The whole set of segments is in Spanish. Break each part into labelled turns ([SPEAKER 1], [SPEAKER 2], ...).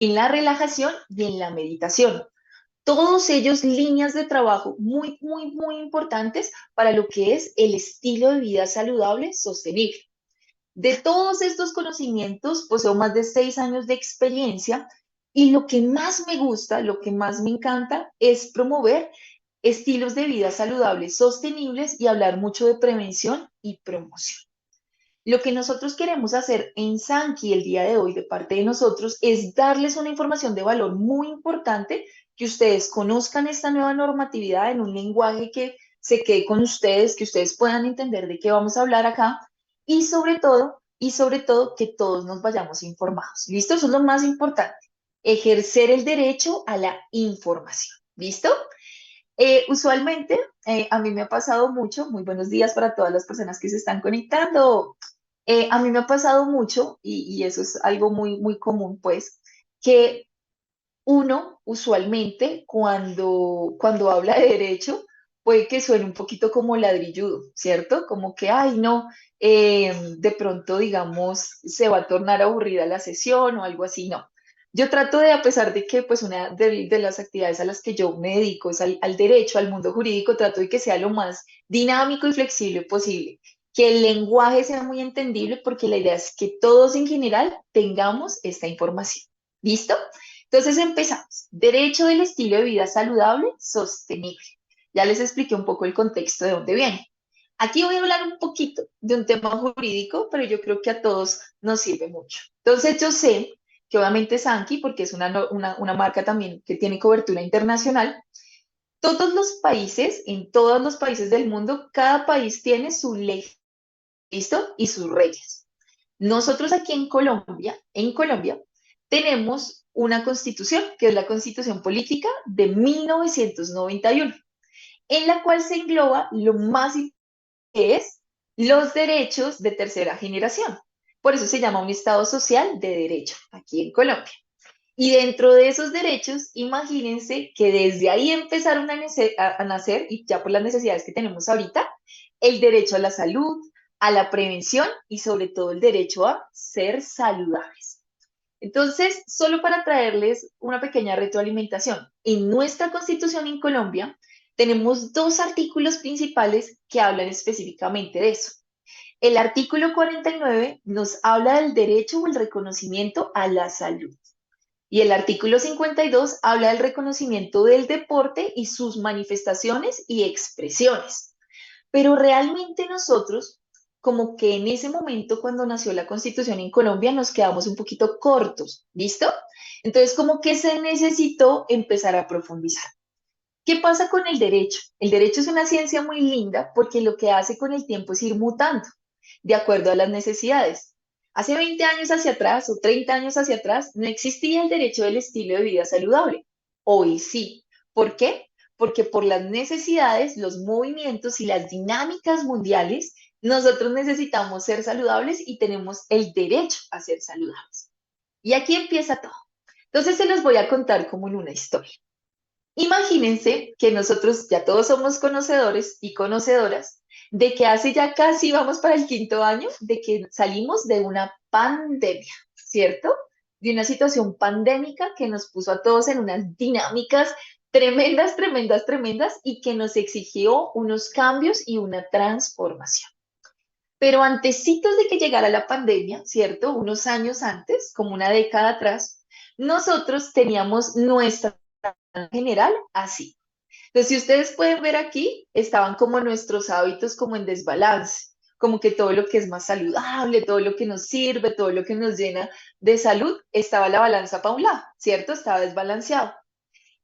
[SPEAKER 1] en la relajación y en la meditación. Todos ellos líneas de trabajo muy, muy, muy importantes para lo que es el estilo de vida saludable sostenible. De todos estos conocimientos, poseo más de 6 años de experiencia y lo que más me gusta, lo que más me encanta es promover estilos de vida saludables, sostenibles y hablar mucho de prevención y promoción. Lo que nosotros queremos hacer en Sanki el día de hoy de parte de nosotros es darles una información de valor muy importante, que ustedes conozcan esta nueva normatividad en un lenguaje que se quede con ustedes, que ustedes puedan entender de qué vamos a hablar acá y sobre todo que todos nos vayamos informados. ¿Listo? Eso es lo más importante. Ejercer el derecho a la información. ¿Listo? Usualmente, a mí me ha pasado mucho, muy buenos días para todas las personas que se están conectando. A mí me ha pasado mucho, y eso es algo muy, muy común, pues, que uno usualmente cuando habla de derecho puede que suene un poquito como ladrilludo, ¿cierto? Como que, ay, no, de pronto, digamos, se va a tornar aburrida la sesión o algo así, no. Yo trato de, a pesar de que pues una de las actividades a las que yo me dedico es al derecho, al mundo jurídico, trato de que sea lo más dinámico y flexible posible, que el lenguaje sea muy entendible porque la idea es que todos en general tengamos esta información. ¿Listo? Entonces empezamos. Derecho del estilo de vida saludable, sostenible. Ya les expliqué un poco el contexto de dónde viene. Aquí voy a hablar un poquito de un tema jurídico, pero yo creo que a todos nos sirve mucho. Entonces yo sé que obviamente Sanki, porque es una marca también que tiene cobertura internacional, todos los países, en todos los países del mundo, cada país tiene su ley, ¿listo? Y sus reglas. Nosotros aquí en Colombia, tenemos una constitución, que es la Constitución Política de 1991, en la cual se engloba lo más importante que es los derechos de tercera generación. Por eso se llama un Estado social de derecho aquí en Colombia. Y dentro de esos derechos, imagínense que desde ahí empezaron a nacer, y ya por las necesidades que tenemos ahorita, el derecho a la salud, a la prevención y sobre todo el derecho a ser saludables. Entonces, solo para traerles una pequeña retroalimentación, en nuestra Constitución en Colombia tenemos dos artículos principales que hablan específicamente de eso. El artículo 49 nos habla del derecho o el reconocimiento a la salud. Y el artículo 52 habla del reconocimiento del deporte y sus manifestaciones y expresiones. Pero realmente nosotros, como que en ese momento cuando nació la Constitución en Colombia, nos quedamos un poquito cortos, ¿listo? Entonces, como que se necesitó empezar a profundizar. ¿Qué pasa con el derecho? El derecho es una ciencia muy linda porque lo que hace con el tiempo es ir mutando de acuerdo a las necesidades. Hace 20 años hacia atrás o 30 años hacia atrás no existía el derecho del estilo de vida saludable. Hoy sí. ¿Por qué? Porque por las necesidades, los movimientos y las dinámicas mundiales, nosotros necesitamos ser saludables y tenemos el derecho a ser saludables. Y aquí empieza todo. Entonces se los voy a contar como en una historia. Imagínense que nosotros ya todos somos conocedores y conocedoras de que hace ya casi vamos para el quinto año de que salimos de una pandemia, ¿cierto? De una situación pandémica que nos puso a todos en unas dinámicas tremendas, tremendas, tremendas y que nos exigió unos cambios y una transformación. Pero antecitos de que llegara la pandemia, ¿cierto? Unos años antes, como una década atrás, nosotros teníamos nuestra general así. Entonces, si ustedes pueden ver aquí, estaban como nuestros hábitos como en desbalance, como que todo lo que es más saludable, todo lo que nos sirve, todo lo que nos llena de salud, estaba la balanza para un lado, ¿cierto? Estaba desbalanceado.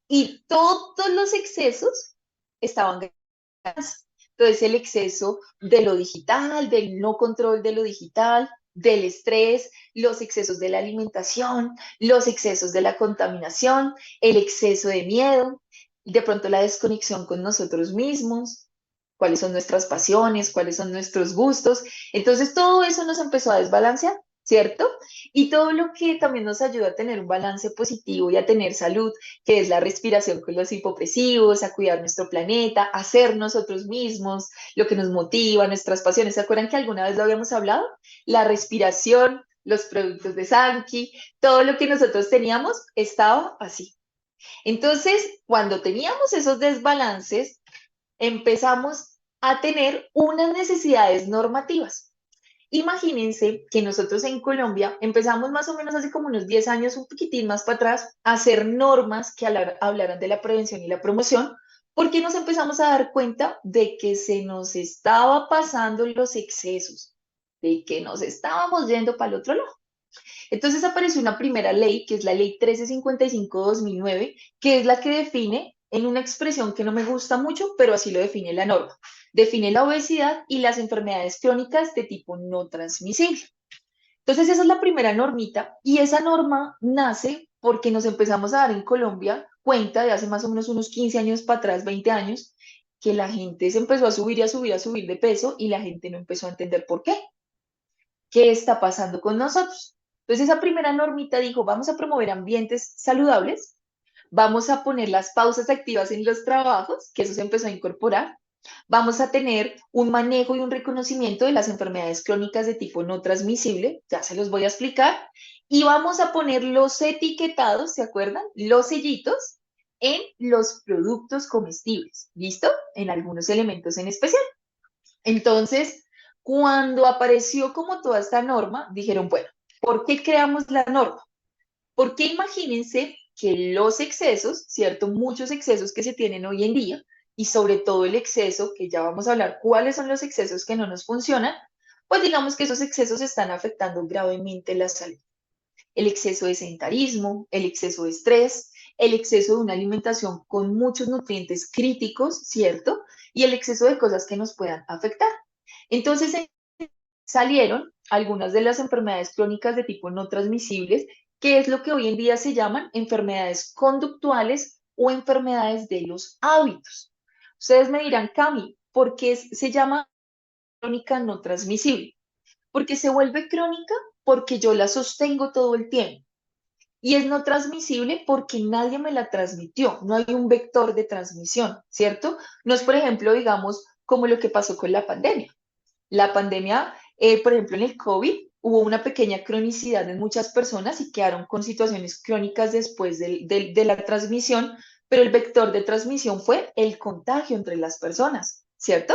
[SPEAKER 1] Y todos los excesos estaban ganados. Entonces, el exceso de lo digital, del no control de lo digital, del estrés, los excesos de la alimentación, los excesos de la contaminación, el exceso de miedo, de pronto la desconexión con nosotros mismos, cuáles son nuestras pasiones, cuáles son nuestros gustos. Entonces, todo eso nos empezó a desbalancear, ¿cierto? Y todo lo que también nos ayuda a tener un balance positivo y a tener salud, que es la respiración con los hipopresivos, a cuidar nuestro planeta, a ser nosotros mismos, lo que nos motiva, nuestras pasiones. ¿Se acuerdan que alguna vez lo habíamos hablado? La respiración. los productos de Sanki, todo lo que nosotros teníamos estaba así. Entonces, cuando teníamos esos desbalances, empezamos a tener unas necesidades normativas. Imagínense que nosotros en Colombia empezamos más o menos hace como unos 10 años, un poquitín más para atrás, a hacer normas que hablaran de la prevención y la promoción, porque nos empezamos a dar cuenta de que se nos estaba pasando los excesos, de que nos estábamos yendo para el otro lado. Entonces apareció una primera ley, que es la ley 1355-2009, que es la que define en una expresión que no me gusta mucho, pero así lo define la norma. Define la obesidad y las enfermedades crónicas de tipo no transmisible. Entonces esa es la primera normita y esa norma nace porque nos empezamos a dar en Colombia cuenta de hace más o menos unos 15 años para atrás, 20 años, que la gente se empezó a subir y a subir, a subir de peso y la gente no empezó a entender por qué. ¿Qué está pasando con nosotros? Entonces esa primera normita dijo, vamos a promover ambientes saludables, vamos a poner las pausas activas en los trabajos, que eso se empezó a incorporar, vamos a tener un manejo y un reconocimiento de las enfermedades crónicas de tipo no transmisible, ya se los voy a explicar, y vamos a poner los etiquetados, ¿se acuerdan? Los sellitos en los productos comestibles, ¿listo? En algunos elementos en especial. Entonces, cuando apareció como toda esta norma, dijeron, bueno, ¿por qué creamos la norma? Porque imagínense que los excesos, ¿cierto? Muchos excesos que se tienen hoy en día, y sobre todo el exceso, que ya vamos a hablar cuáles son los excesos que no nos funcionan, pues digamos que esos excesos están afectando gravemente la salud. El exceso de sedentarismo, el exceso de estrés, el exceso de una alimentación con muchos nutrientes críticos, ¿cierto? Y el exceso de cosas que nos puedan afectar. Entonces salieron algunas de las enfermedades crónicas de tipo no transmisibles, que es lo que hoy en día se llaman enfermedades conductuales o enfermedades de los hábitos. Ustedes me dirán, Cami, ¿por qué se llama crónica no transmisible? Porque se vuelve crónica porque yo la sostengo todo el tiempo. Y es no transmisible porque nadie me la transmitió, no hay un vector de transmisión, ¿cierto? No es, por ejemplo, digamos, como lo que pasó con la pandemia. La pandemia, por ejemplo, en el COVID, hubo una pequeña cronicidad en muchas personas y quedaron con situaciones crónicas después de la transmisión, pero el vector de transmisión fue el contagio entre las personas, ¿cierto?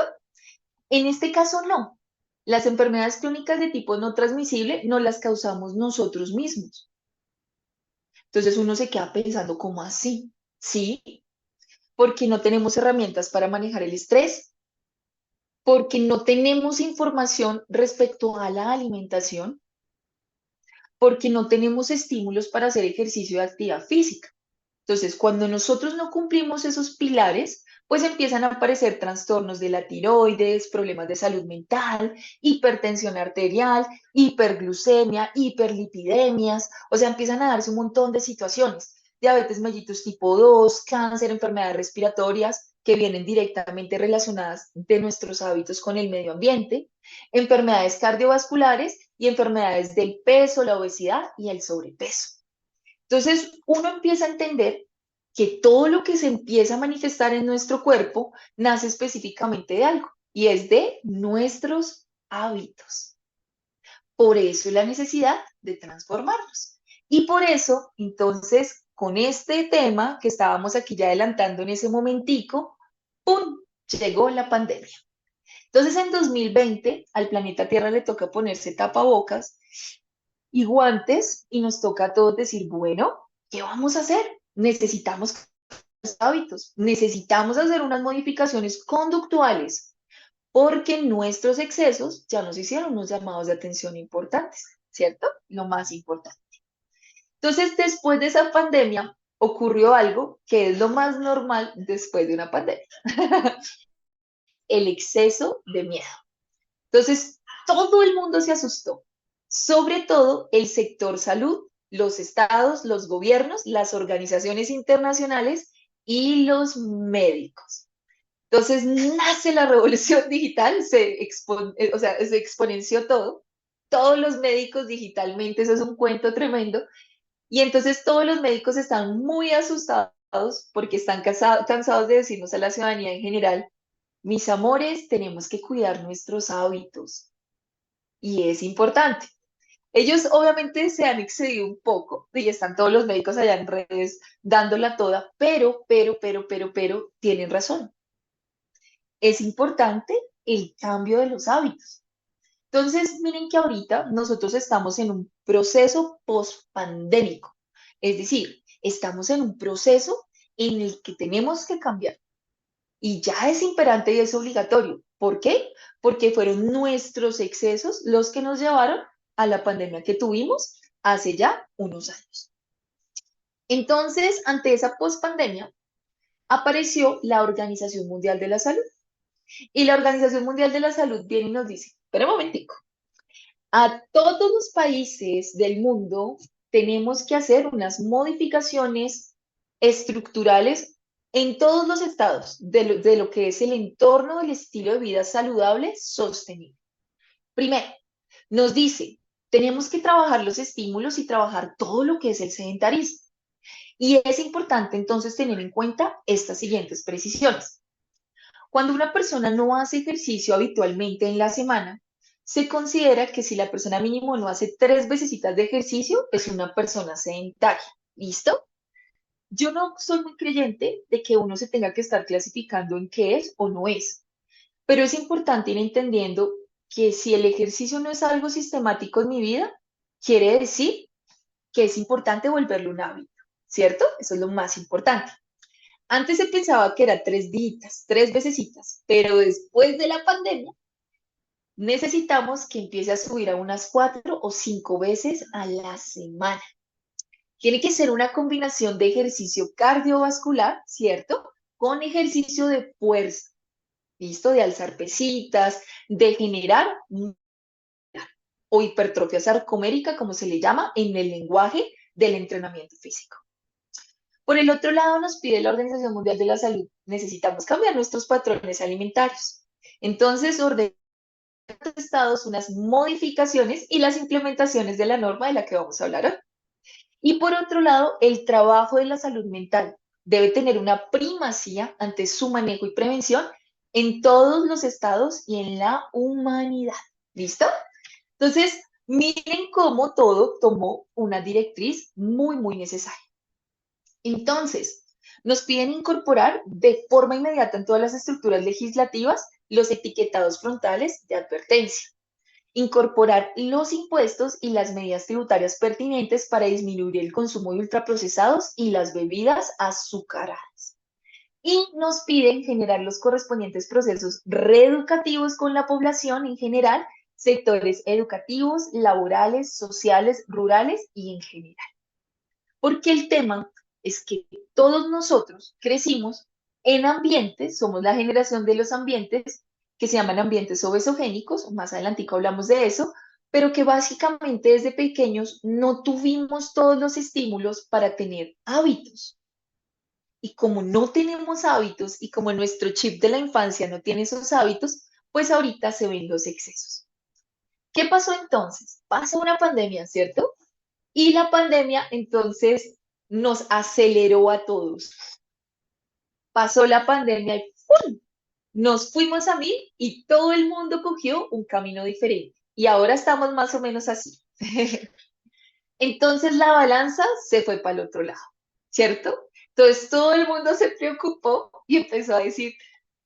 [SPEAKER 1] En este caso, no. Las enfermedades crónicas de tipo no transmisible no las causamos nosotros mismos. Entonces uno se queda pensando, ¿cómo así? Sí, porque no tenemos herramientas para manejar el estrés, porque no tenemos información respecto a la alimentación, porque no tenemos estímulos para hacer ejercicio de actividad física. Entonces, cuando nosotros no cumplimos esos pilares, pues empiezan a aparecer trastornos de la tiroides, problemas de salud mental, hipertensión arterial, hiperglucemia, hiperlipidemias, o sea, empiezan a darse un montón de situaciones. Diabetes mellitus tipo 2, cáncer, enfermedades respiratorias que vienen directamente relacionadas de nuestros hábitos con el medio ambiente, enfermedades cardiovasculares y enfermedades del peso, la obesidad y el sobrepeso. Entonces, uno empieza a entender que todo lo que se empieza a manifestar en nuestro cuerpo nace específicamente de algo y es de nuestros hábitos. Por eso la necesidad de transformarlos. Y por eso, entonces, con este tema que estábamos aquí ya adelantando en ese momentico, ¡pum!, llegó la pandemia. Entonces, en 2020, al planeta Tierra le toca ponerse tapabocas y guantes y nos toca a todos decir, bueno, ¿qué vamos a hacer? Necesitamos hábitos, necesitamos hacer unas modificaciones conductuales porque nuestros excesos ya nos hicieron unos llamados de atención importantes, ¿cierto? Lo más importante. Entonces, después de esa pandemia, ocurrió algo que es lo más normal después de una pandemia, el exceso de miedo. Entonces, todo el mundo se asustó, sobre todo el sector salud, los estados, los gobiernos, las organizaciones internacionales y los médicos. Entonces, nace la revolución digital, o sea, se exponenció todo, todos los médicos digitalmente, eso es un cuento tremendo, y entonces todos los médicos están muy asustados porque están cansados de decirnos a la ciudadanía en general, mis amores, tenemos que cuidar nuestros hábitos y es importante. Ellos obviamente se han excedido un poco y están todos los médicos allá en redes dándola toda, pero, tienen razón. Es importante el cambio de los hábitos. Entonces, miren que ahorita nosotros estamos en un proceso post-pandémico. Es decir, estamos en un proceso en el que tenemos que cambiar. Y ya es imperante y es obligatorio. ¿Por qué? Porque fueron nuestros excesos los que nos llevaron a la pandemia que tuvimos hace ya unos años. Entonces, ante esa pospandemia, apareció la Organización Mundial de la Salud. Y la Organización Mundial de la Salud viene y nos dice, espera un momentico, a todos los países del mundo tenemos que hacer unas modificaciones estructurales en todos los estados de lo que es el entorno del estilo de vida saludable sostenible. Primero, nos dice, tenemos que trabajar los estímulos y trabajar todo lo que es el sedentarismo. Y es importante entonces tener en cuenta estas siguientes precisiones. Cuando una persona no hace ejercicio habitualmente en la semana, se considera que si la persona mínimo no hace 3 veces de ejercicio, es una persona sedentaria. ¿Listo? Yo no soy muy creyente de que uno se tenga que estar clasificando en qué es o no es, pero es importante ir entendiendo que si el ejercicio no es algo sistemático en mi vida, quiere decir que es importante volverlo un hábito, ¿cierto? Eso es lo más importante. Antes se pensaba que era 3 días, 3 vecesitas, pero después de la pandemia necesitamos que empiece a subir a unas 4 o 5 veces a la semana. Tiene que ser una combinación de ejercicio cardiovascular, ¿cierto? Con ejercicio de fuerza, ¿listo? De alzar pesitas, de generar o hipertrofia sarcomérica, como se le llama en el lenguaje del entrenamiento físico. Por el otro lado, nos pide la Organización Mundial de la Salud, necesitamos cambiar nuestros patrones alimentarios. Entonces, ordenamos estados unas modificaciones y las implementaciones de la norma de la que vamos a hablar hoy. Y por otro lado, el trabajo de la salud mental debe tener una primacía ante su manejo y prevención en todos los estados y en la humanidad. ¿Listo? Entonces, miren cómo todo tomó una directriz muy necesaria. Entonces, nos piden incorporar de forma inmediata en todas las estructuras legislativas los etiquetados frontales de advertencia, incorporar los impuestos y las medidas tributarias pertinentes para disminuir el consumo de ultraprocesados y las bebidas azucaradas. Y nos piden generar los correspondientes procesos reeducativos con la población en general, sectores educativos, laborales, sociales, rurales y en general. Porque el tema es que todos nosotros crecimos en ambientes, somos la generación de los ambientes que se llaman ambientes obesogénicos, más adelantico hablamos de eso, pero que básicamente desde pequeños no tuvimos todos los estímulos para tener hábitos. Y como no tenemos hábitos y como nuestro chip de la infancia no tiene esos hábitos, pues ahorita se ven los excesos. ¿Qué pasó entonces? Pasó una pandemia, ¿cierto? Y la pandemia entonces nos aceleró a todos. Pasó la pandemia y ¡pum! Nos fuimos a mil y todo el mundo cogió un camino diferente. Y ahora estamos más o menos así. Entonces la balanza se fue para el otro lado, ¿cierto? Entonces todo el mundo se preocupó y empezó a decir,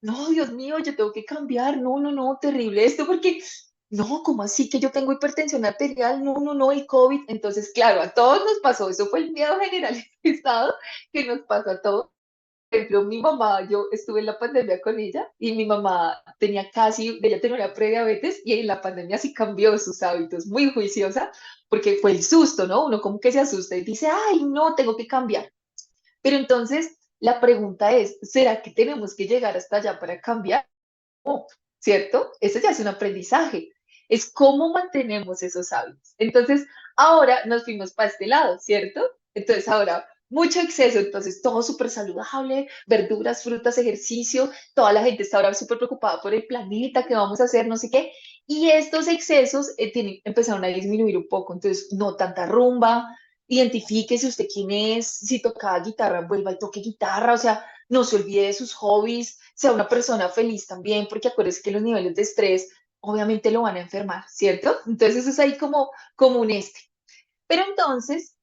[SPEAKER 1] no, Dios mío, yo tengo que cambiar, no, terrible esto, porque, no, ¿cómo así que yo tengo hipertensión arterial? No, el COVID. Entonces, claro, a todos nos pasó, eso fue el miedo generalizado que nos pasó a todos. Por ejemplo, mi mamá, yo estuve en la pandemia con ella y mi mamá ella tenía una prediabetes y en la pandemia sí cambió sus hábitos, muy juiciosa, porque fue el susto, ¿no? Uno como que se asusta y dice, ay, no, tengo que cambiar. Pero entonces la pregunta es, ¿será que tenemos que llegar hasta allá para cambiar? No, ¿cierto? Eso ya es un aprendizaje. Es cómo mantenemos esos hábitos. Entonces, ahora nos fuimos para este lado, ¿cierto? Entonces, ahora, mucho exceso, entonces todo súper saludable, verduras, frutas, ejercicio, toda la gente está ahora súper preocupada por el planeta, qué vamos a hacer, no sé qué. Y estos excesos empezaron a disminuir un poco, entonces, no tanta rumba, identifíquese usted quién es, si tocaba guitarra, vuelva y toque guitarra, o sea, no se olvide de sus hobbies, sea una persona feliz también, porque acuérdense que los niveles de estrés obviamente lo van a enfermar, ¿cierto? Entonces eso es ahí como un este. Pero entonces,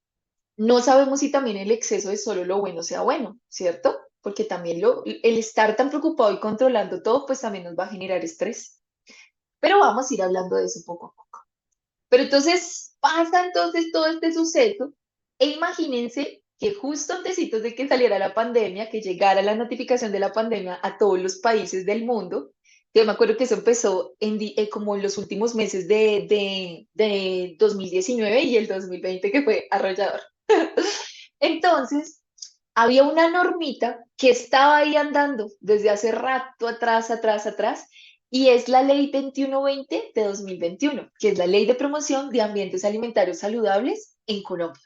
[SPEAKER 1] no sabemos si también el exceso de solo lo bueno sea bueno, ¿cierto? Porque también el estar tan preocupado y controlando todo, pues también nos va a generar estrés. Pero vamos a ir hablando de eso poco a poco. Pero entonces pasa entonces todo este suceso e imagínense que justo antecitos de que saliera la pandemia, que llegara la notificación de la pandemia a todos los países del mundo, yo me acuerdo que eso empezó como en los últimos meses de 2019 y el 2020 que fue arrollador. Entonces, había una normita que estaba ahí andando desde hace rato atrás, atrás, atrás, y es la Ley 2120 de 2021, que es la Ley de Promoción de Ambientes Alimentarios Saludables en Colombia.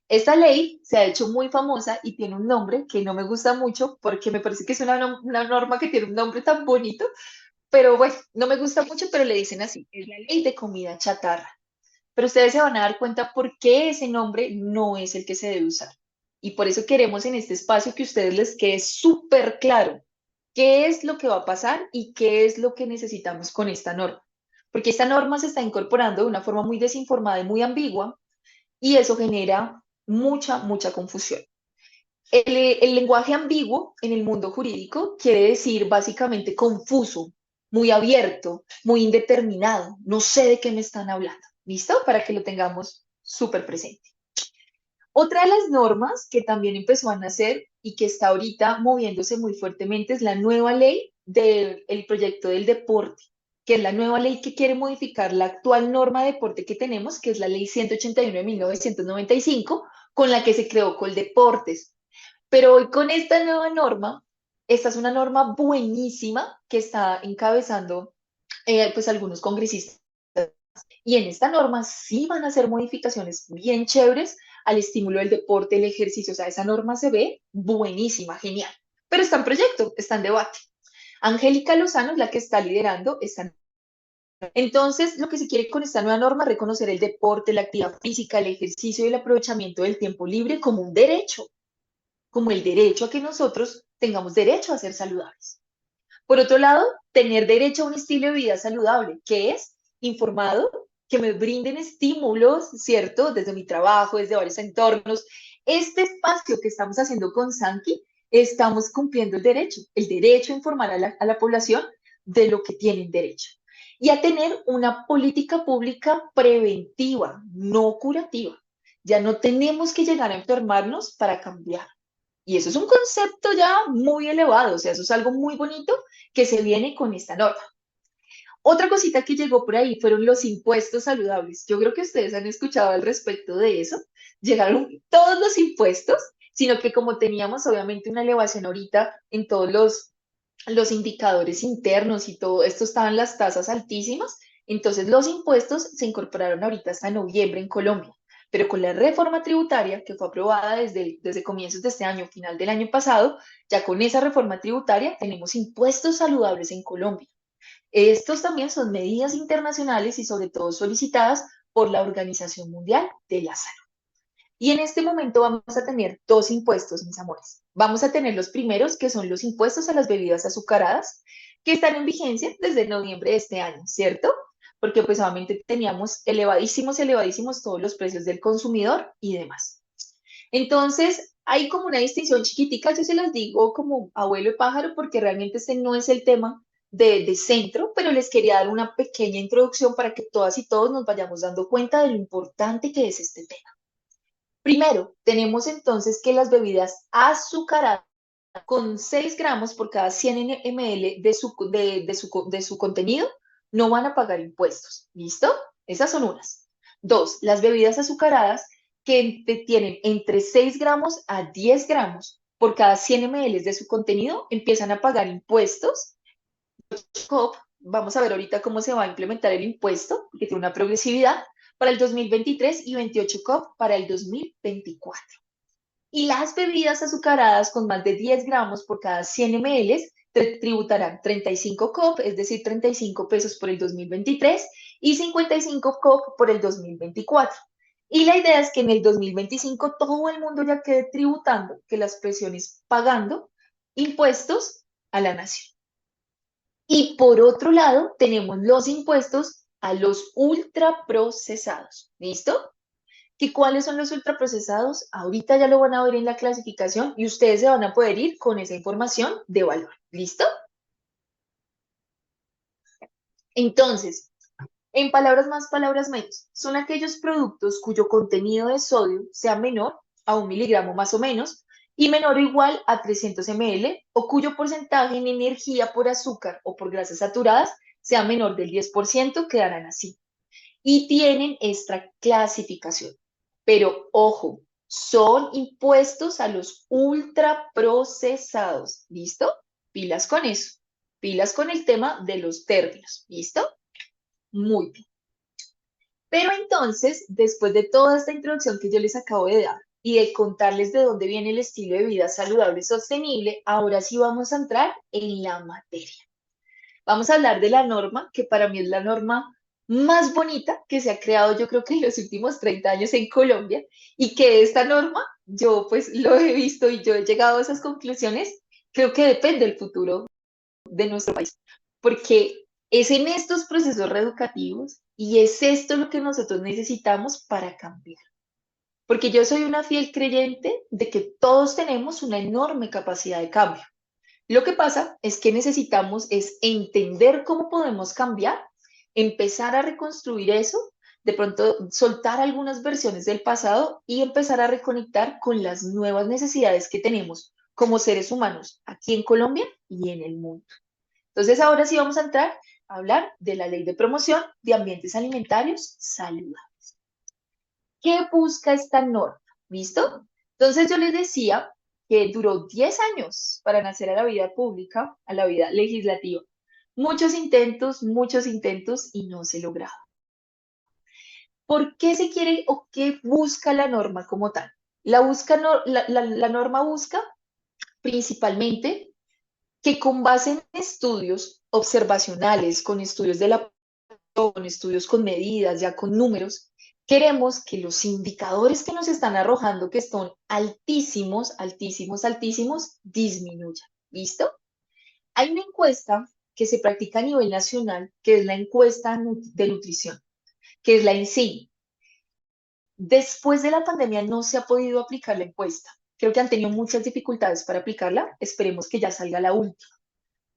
[SPEAKER 1] Esta ley se ha hecho muy famosa y tiene un nombre que no me gusta mucho porque me parece que es una norma que tiene un nombre tan bonito, pero bueno, no me gusta mucho, pero le dicen así, es la Ley de Comida Chatarra. Pero ustedes se van a dar cuenta por qué ese nombre no es el que se debe usar. Y por eso queremos en este espacio que a ustedes les quede súper claro qué es lo que va a pasar y qué es lo que necesitamos con esta norma. Porque esta norma se está incorporando de una forma muy desinformada y muy ambigua y eso genera mucha, mucha confusión. El lenguaje ambiguo en el mundo jurídico quiere decir básicamente confuso, muy abierto, muy indeterminado. No sé de qué me están hablando. ¿Listo? Para que lo tengamos súper presente. Otra de las normas que también empezó a nacer y que está ahorita moviéndose muy fuertemente es la nueva ley del proyecto del deporte, que es la nueva ley que quiere modificar la actual norma de deporte que tenemos, que es la ley 181 de 1995, con la que se creó Coldeportes. Pero hoy con esta nueva norma, esta es una norma buenísima que está encabezando pues algunos congresistas. Y en esta norma sí van a hacer modificaciones bien chéveres al estímulo del deporte, el ejercicio. O sea, esa norma se ve buenísima, genial. Pero está en proyecto, está en debate. Angélica Lozano es la que está liderando esta norma. Entonces, lo que se quiere con esta nueva norma es reconocer el deporte, la actividad física, el ejercicio y el aprovechamiento del tiempo libre como un derecho, como el derecho a que nosotros tengamos derecho a ser saludables. Por otro lado, tener derecho a un estilo de vida saludable, que es informado, que me brinden estímulos, ¿cierto? Desde mi trabajo, desde varios entornos. Este espacio que estamos haciendo con Sanki, estamos cumpliendo el derecho a informar a la población de lo que tienen derecho. Y a tener una política pública preventiva, no curativa. Ya no tenemos que llegar a enfermarnos para cambiar. Y eso es un concepto ya muy elevado, o sea, eso es algo muy bonito que se viene con esta norma. Otra cosita que llegó por ahí fueron los impuestos saludables. Yo creo que ustedes han escuchado al respecto de eso. Llegaron todos los impuestos, sino que como teníamos obviamente una elevación ahorita en todos los indicadores internos y todo esto estaban las tasas altísimas, entonces los impuestos se incorporaron ahorita hasta noviembre en Colombia. Pero con la reforma tributaria que fue aprobada desde comienzos de este año, final del año pasado, ya con esa reforma tributaria tenemos impuestos saludables en Colombia. Estos también son medidas internacionales y sobre todo solicitadas por la Organización Mundial de la Salud. Y en este momento vamos a tener dos impuestos, mis amores. Vamos a tener los primeros, que son los impuestos a las bebidas azucaradas, que están en vigencia desde noviembre de este año, ¿cierto? Porque pues obviamente teníamos elevadísimos, elevadísimos todos los precios del consumidor y demás. Entonces, hay como una distinción chiquitica, yo se las digo como abuelo de pájaro, porque realmente este no es el tema de centro, pero les quería dar una pequeña introducción para que todas y todos nos vayamos dando cuenta de lo importante que es este tema. Primero, tenemos entonces que las bebidas azucaradas con 6 gramos por cada 100 ml de su contenido no van a pagar impuestos. ¿Listo? Esas son unas. Dos, las bebidas azucaradas que tienen entre 6 gramos a 10 gramos por cada 100 ml de su contenido empiezan a pagar impuestos. COP, vamos a ver ahorita cómo se va a implementar el impuesto, porque tiene una progresividad para el 2023 y 28 COP para el 2024. Y las bebidas azucaradas con más de 10 gramos por cada 100 ml tributarán 35 COP, es decir, 35 pesos por el 2023 y 55 COP por el 2024. Y la idea es que en el 2025 todo el mundo ya quede tributando, que las presiones pagando impuestos a la nación. Y por otro lado, tenemos los impuestos a los ultraprocesados. ¿Listo? ¿Y cuáles son los ultraprocesados? Ahorita ya lo van a ver en la clasificación y ustedes se van a poder ir con esa información de valor. ¿Listo? Entonces, en palabras más, palabras menos, son aquellos productos cuyo contenido de sodio sea menor a 1 miligramo más o menos y menor o igual a 300 ml o cuyo porcentaje en energía por azúcar o por grasas saturadas sea menor del 10%, quedarán así. Y tienen esta clasificación. Pero ojo, son impuestos a los ultraprocesados. ¿Listo? Pilas con eso. Pilas con el tema de los términos. ¿Listo? Muy bien. Pero entonces, después de toda esta introducción que yo les acabo de dar y de contarles de dónde viene el estilo de vida saludable y sostenible, ahora sí vamos a entrar en la materia. Vamos a hablar de la norma, que para mí es la norma más bonita que se ha creado, yo creo que en los últimos 30 años en Colombia, y que esta norma, yo pues lo he visto y yo he llegado a esas conclusiones, creo que depende del futuro de nuestro país, porque es en estos procesos reeducativos y es esto lo que nosotros necesitamos para cambiar. Porque yo soy una fiel creyente de que todos tenemos una enorme capacidad de cambio. Lo que pasa es que necesitamos es entender cómo podemos cambiar, empezar a reconstruir eso, de pronto soltar algunas versiones del pasado y empezar a reconectar con las nuevas necesidades que tenemos como seres humanos aquí en Colombia y en el mundo. Entonces, ahora sí vamos a entrar a hablar de la Ley de Promoción de Ambientes Alimentarios Saludables. ¿Qué busca esta norma? ¿Listo? Entonces, yo les decía que duró 10 años para nacer a la vida pública, a la vida legislativa. Muchos intentos y no se lograba. ¿Por qué se quiere o qué busca la norma como tal? La norma busca principalmente que con base en estudios observacionales, con estudios de la con estudios con medidas, ya con números, queremos que los indicadores que nos están arrojando, que son altísimos, altísimos, altísimos, disminuyan. ¿Listo? Hay una encuesta que se practica a nivel nacional, que es la encuesta de nutrición, que es la INSI. Después de la pandemia no se ha podido aplicar la encuesta. Creo que han tenido muchas dificultades para aplicarla. Esperemos que ya salga la última.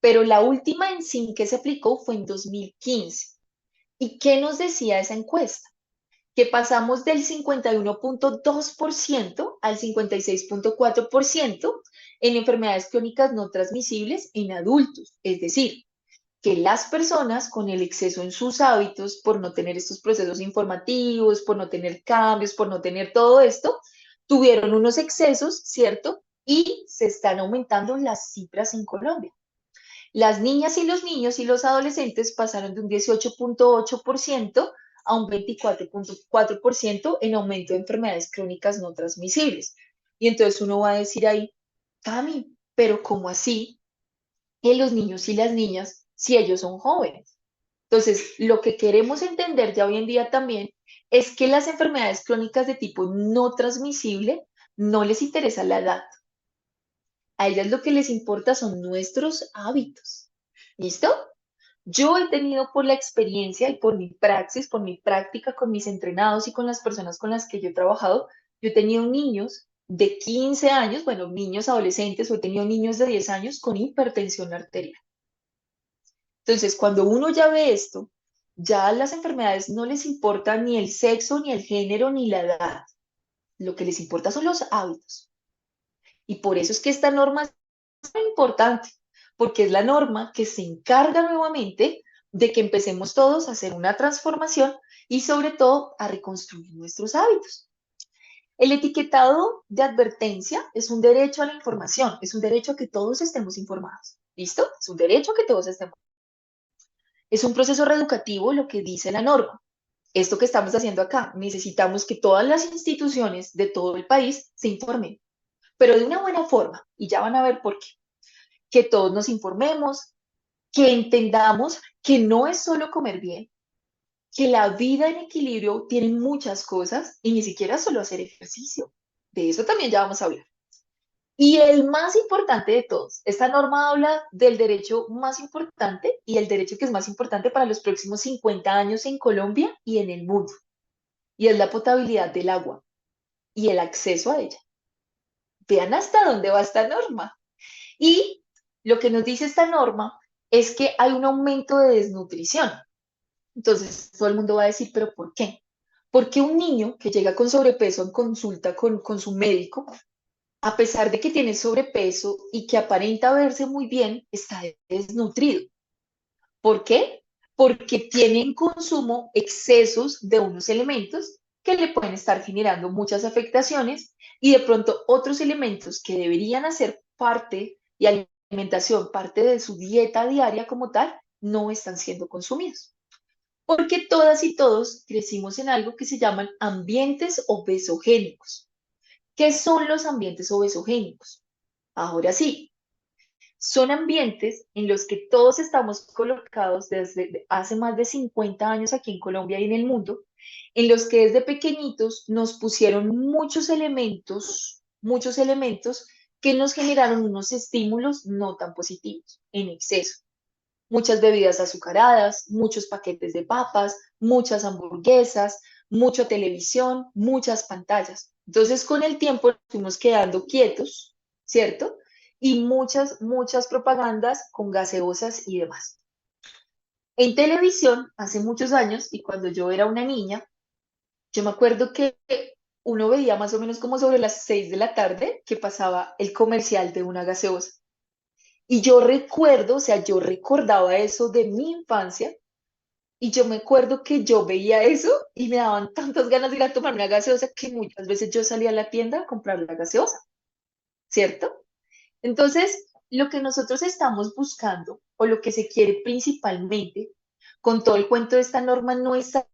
[SPEAKER 1] Pero la última en sí que se aplicó fue en 2015. ¿Y qué nos decía esa encuesta? Que pasamos del 51,2% al 56,4% en enfermedades crónicas no transmisibles en adultos. Es decir, que las personas con el exceso en sus hábitos, por no tener estos procesos informativos, por no tener cambios, por no tener todo esto, tuvieron unos excesos, ¿cierto? Y se están aumentando las cifras en Colombia. Las niñas y los niños y los adolescentes pasaron de un 18,8% a un 24,4% en aumento de enfermedades crónicas no transmisibles. Y entonces uno va a decir ahí, Cami, pero ¿cómo así que los niños y las niñas si ellos son jóvenes? Entonces, lo que queremos entender ya hoy en día también es que las enfermedades crónicas de tipo no transmisible no les interesa la edad. A ellas lo que les importa son nuestros hábitos. ¿Listo? Yo he tenido por la experiencia y por mi praxis, por mi práctica con mis entrenados y con las personas con las que yo he trabajado, yo he tenido niños de 15 años, bueno, niños adolescentes, o he tenido niños de 10 años con hipertensión arterial. Entonces, cuando uno ya ve esto, ya a las enfermedades no les importa ni el sexo, ni el género, ni la edad. Lo que les importa son los hábitos. Y por eso es que esta norma es muy importante, porque es la norma que se encarga nuevamente de que empecemos todos a hacer una transformación y sobre todo a reconstruir nuestros hábitos. El etiquetado de advertencia es un derecho a la información, es un derecho a que todos estemos informados. ¿Listo? Es un derecho a que todos estemos. Es un proceso reeducativo lo que dice la norma. Esto que estamos haciendo acá, necesitamos que todas las instituciones de todo el país se informen, pero de una buena forma, y ya van a ver por qué. Que todos nos informemos, que entendamos que no es solo comer bien, que la vida en equilibrio tiene muchas cosas y ni siquiera solo hacer ejercicio. De eso también ya vamos a hablar. Y el más importante de todos, esta norma habla del derecho más importante y el derecho que es más importante para los próximos 50 años en Colombia y en el mundo, y es la potabilidad del agua y el acceso a ella. Vean hasta dónde va esta norma. Y lo que nos dice esta norma es que hay un aumento de desnutrición. Entonces, todo el mundo va a decir, ¿pero por qué? Porque un niño que llega con sobrepeso en consulta con su médico, a pesar de que tiene sobrepeso y que aparenta verse muy bien, está desnutrido. ¿Por qué? Porque tiene en consumo excesos de unos elementos que le pueden estar generando muchas afectaciones y de pronto otros elementos que deberían hacer parte y alimentación, parte de su dieta diaria como tal, no están siendo consumidos. Porque todas y todos crecimos en algo que se llaman ambientes obesogénicos. ¿Qué son los ambientes obesogénicos? Ahora sí, son ambientes en los que todos estamos colocados desde hace más de 50 años aquí en Colombia y en el mundo, en los que desde pequeñitos nos pusieron muchos elementos que nos generaron unos estímulos no tan positivos, en exceso. Muchas bebidas azucaradas, muchos paquetes de papas, muchas hamburguesas, mucha televisión, muchas pantallas. Entonces, con el tiempo nos fuimos quedando quietos, ¿cierto? Y muchas propagandas con gaseosas y demás. En televisión, hace muchos años, y cuando yo era una niña, yo me acuerdo que uno veía más o menos como sobre las 6 de la tarde que pasaba el comercial de una gaseosa. Y yo recuerdo, o sea, yo recordaba eso de mi infancia y yo me acuerdo que yo veía eso y me daban tantas ganas de ir a tomar una gaseosa que muchas veces yo salía a la tienda a comprar la gaseosa, ¿cierto? Entonces, lo que nosotros estamos buscando o lo que se quiere principalmente con todo el cuento de esta norma no es sacar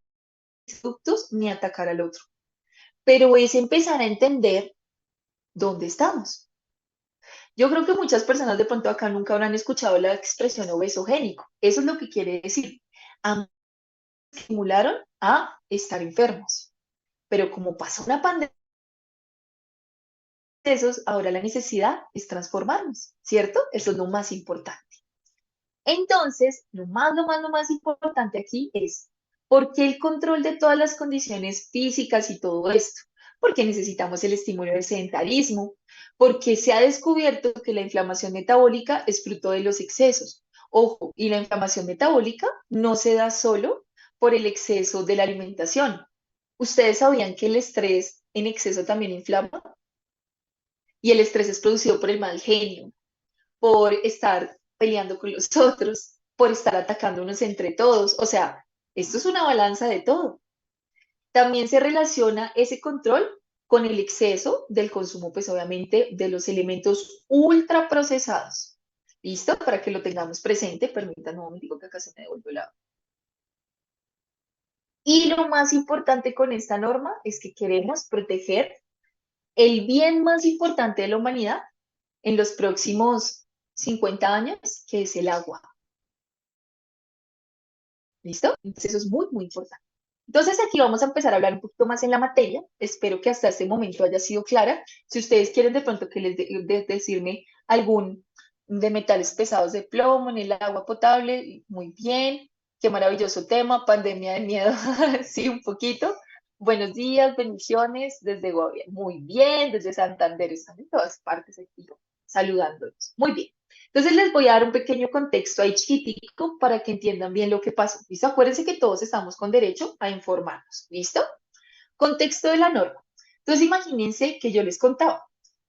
[SPEAKER 1] productos ni atacar al otro, pero es empezar a entender dónde estamos. Yo creo que muchas personas de pronto acá nunca habrán escuchado la expresión obesogénico. Eso es lo que quiere decir. Estimularon a estar enfermos. Pero como pasó una pandemia de esos, ahora la necesidad es transformarnos, ¿cierto? Eso es lo más importante. Entonces, lo más importante aquí es, ¿por qué el control de todas las condiciones físicas y todo esto? Porque necesitamos el estímulo del sedentarismo, porque se ha descubierto que la inflamación metabólica es fruto de los excesos. Ojo, y la inflamación metabólica no se da solo por el exceso de la alimentación. ¿Ustedes sabían que el estrés en exceso también inflama? Y el estrés es producido por el mal genio, por estar peleando con los otros, por estar atacándonos entre todos. O sea, esto es una balanza de todo. También se relaciona ese control con el exceso del consumo, pues obviamente, de los elementos ultraprocesados. ¿Listo? Para que lo tengamos presente. Permítanme un momentico que acá se me devuelve la... Y lo más importante con esta norma es que queremos proteger el bien más importante de la humanidad en los próximos 50 años, que es el agua. ¿Listo? Entonces eso es muy importante. Entonces aquí vamos a empezar a hablar un poquito más en la materia. Espero que hasta este momento haya sido clara. Si ustedes quieren de pronto que decirme algún de metales pesados de plomo en el agua potable, muy bien. Qué maravilloso tema, pandemia de miedo, sí, un poquito. Buenos días, bendiciones desde Guavia. Muy bien, desde Santander, están en todas partes aquí saludándonos. Muy bien. Entonces les voy a dar un pequeño contexto ahí chiquitico para que entiendan bien lo que pasó. ¿Listo? Acuérdense que todos estamos con derecho a informarnos. ¿Listo? Contexto de la norma. Entonces imagínense que yo les contaba.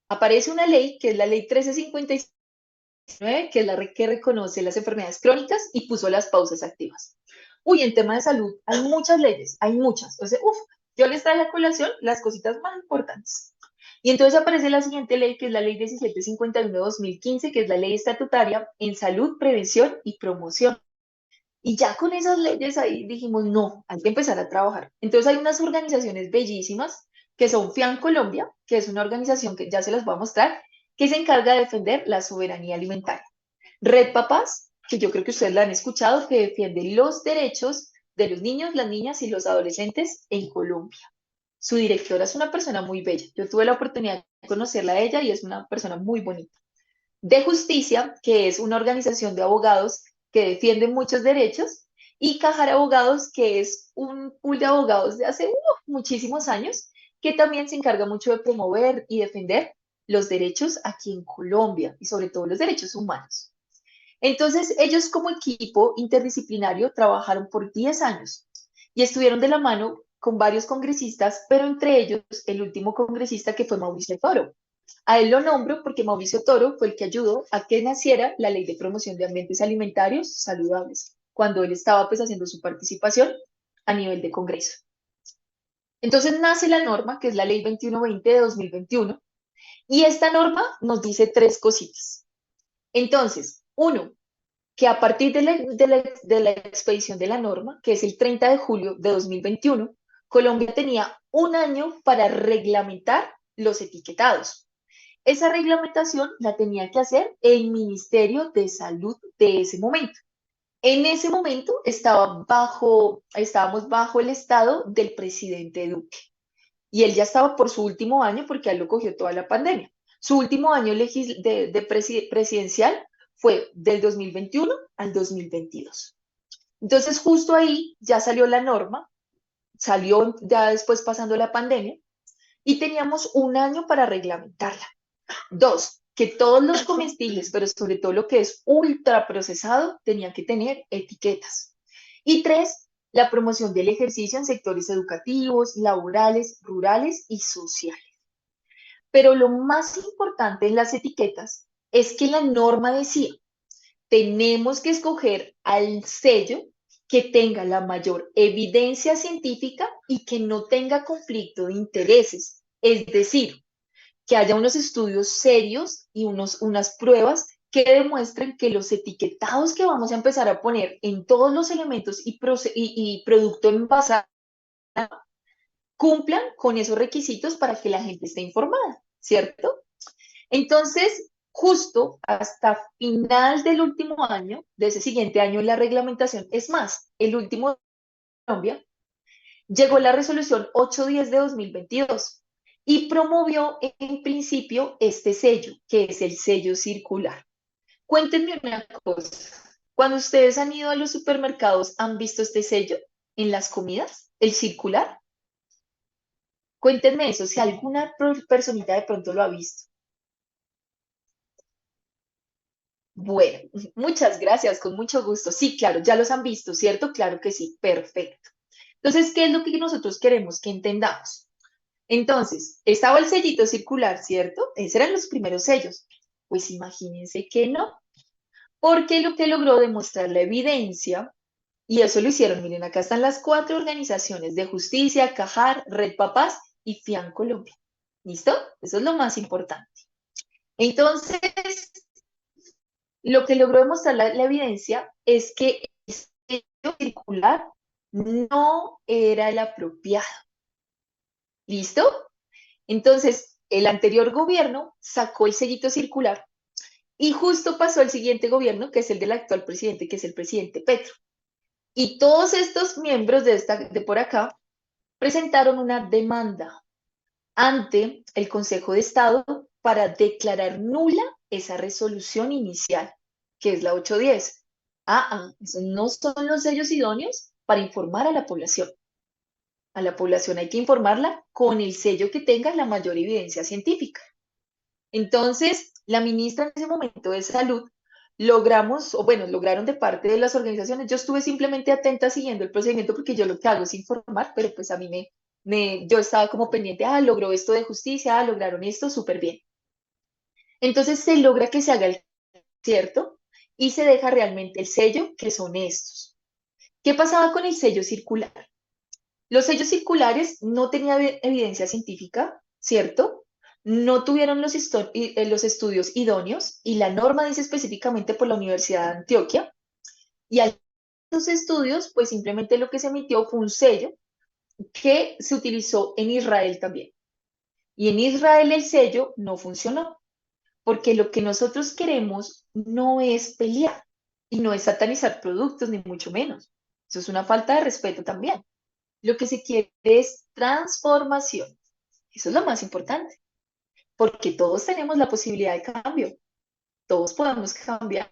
[SPEAKER 1] Aparece una ley, que es la ley 1359, que es la que reconoce las enfermedades crónicas y puso las pausas activas. Uy, en tema de salud hay muchas leyes, hay muchas. Entonces, yo les traje a colación las cositas más importantes. Y entonces aparece la siguiente ley, que es la ley 1751-2015, que es la ley estatutaria en salud, prevención y promoción. Y ya con esas leyes ahí dijimos, no, hay que empezar a trabajar. Entonces hay unas organizaciones bellísimas que son FIAN Colombia, que es una organización que ya se las voy a mostrar, que se encarga de defender la soberanía alimentaria. Red Papás, que yo creo que ustedes la han escuchado, que defiende los derechos de los niños, las niñas y los adolescentes en Colombia. Su directora es una persona muy bella. Yo tuve la oportunidad conocerla a ella y es una persona muy bonita. De Justicia, que es una organización de abogados que defiende muchos derechos, y Cajar Abogados, que es un pool de abogados de hace muchísimos años, que también se encarga mucho de promover y defender los derechos aquí en Colombia y sobre todo los derechos humanos. Entonces, ellos como equipo interdisciplinario trabajaron por 10 años y estuvieron de la mano con varios congresistas, pero entre ellos el último congresista que fue Mauricio Toro. A él lo nombro porque Mauricio Toro fue el que ayudó a que naciera la Ley de Promoción de Ambientes Alimentarios Saludables, cuando él estaba pues haciendo su participación a nivel de Congreso. Entonces nace la norma, que es la Ley 2120 de 2021, y esta norma nos dice tres cositas. Entonces, uno, que a partir de la expedición de la norma, que es el 30 de julio de 2021, Colombia tenía un año para reglamentar los etiquetados. Esa reglamentación la tenía que hacer el Ministerio de Salud de ese momento. En ese momento estábamos bajo el estado del presidente Duque y él ya estaba por su último año porque a él lo cogió toda la pandemia. Su último año presidencial fue del 2021 al 2022. Entonces, justo ahí ya salió la norma, salió ya después pasando la pandemia y teníamos un año para reglamentarla. Dos, que todos los comestibles, pero sobre todo lo que es ultraprocesado, tenían que tener etiquetas. Y tres, la promoción del ejercicio en sectores educativos, laborales, rurales y sociales. Pero lo más importante en las etiquetas es que la norma decía, tenemos que escoger al sello que tenga la mayor evidencia científica y que no tenga conflicto de intereses. Es decir, que haya unos estudios serios y unas pruebas que demuestren que los etiquetados que vamos a empezar a poner en todos los elementos y producto envasado cumplan con esos requisitos para que la gente esté informada, ¿cierto? Entonces, justo hasta final del último año, de ese siguiente año, la reglamentación, es más, el último de Colombia, llegó la resolución 810 de 2022 y promovió en principio este sello, que es el sello circular. Cuéntenme una cosa, cuando ustedes han ido a los supermercados, ¿han visto este sello en las comidas, el circular? Cuéntenme eso, si alguna personita de pronto lo ha visto. Bueno, muchas gracias, con mucho gusto. Sí, claro, ya los han visto, ¿cierto? Claro que sí, perfecto. Entonces, ¿qué es lo que nosotros queremos que entendamos? Entonces, estaba el sellito circular, ¿cierto? Esos eran los primeros sellos. Pues imagínense que no, porque lo que logró demostrar la evidencia, y eso lo hicieron, miren, acá están las cuatro organizaciones de justicia, Cajar, Red Papás y FIAN Colombia. ¿Listo? Eso es lo más importante. Entonces, lo que logró demostrar la evidencia es que el sello circular no era el apropiado. ¿Listo? Entonces, el anterior gobierno sacó el sellito circular y justo pasó el siguiente gobierno, que es el del actual presidente, que es el presidente Petro. Y todos estos miembros de por acá presentaron una demanda ante el Consejo de Estado para declarar nula esa resolución inicial, que es la 810. Esos no son los sellos idóneos para informar a la población. A la población hay que informarla con el sello que tenga la mayor evidencia científica. Entonces, la ministra en ese momento de salud lograron de parte de las organizaciones, yo estuve simplemente atenta siguiendo el procedimiento porque yo lo que hago es informar, pero pues a mí yo estaba como pendiente, logró esto de justicia, lograron esto, súper bien. Entonces se logra que se haga el cierto y se deja realmente el sello, que son estos. ¿Qué pasaba con el sello circular? Los sellos circulares no tenían evidencia científica, ¿cierto? No tuvieron los estudios idóneos y la norma dice específicamente por la Universidad de Antioquia. Y a esos estudios, pues simplemente lo que se emitió fue un sello que se utilizó en Israel también. Y en Israel el sello no funcionó, porque lo que nosotros queremos no es pelear y no es satanizar productos, ni mucho menos. Eso es una falta de respeto también. Lo que se quiere es transformación. Eso es lo más importante. porque todos tenemos la posibilidad de cambio, todos podemos cambiar,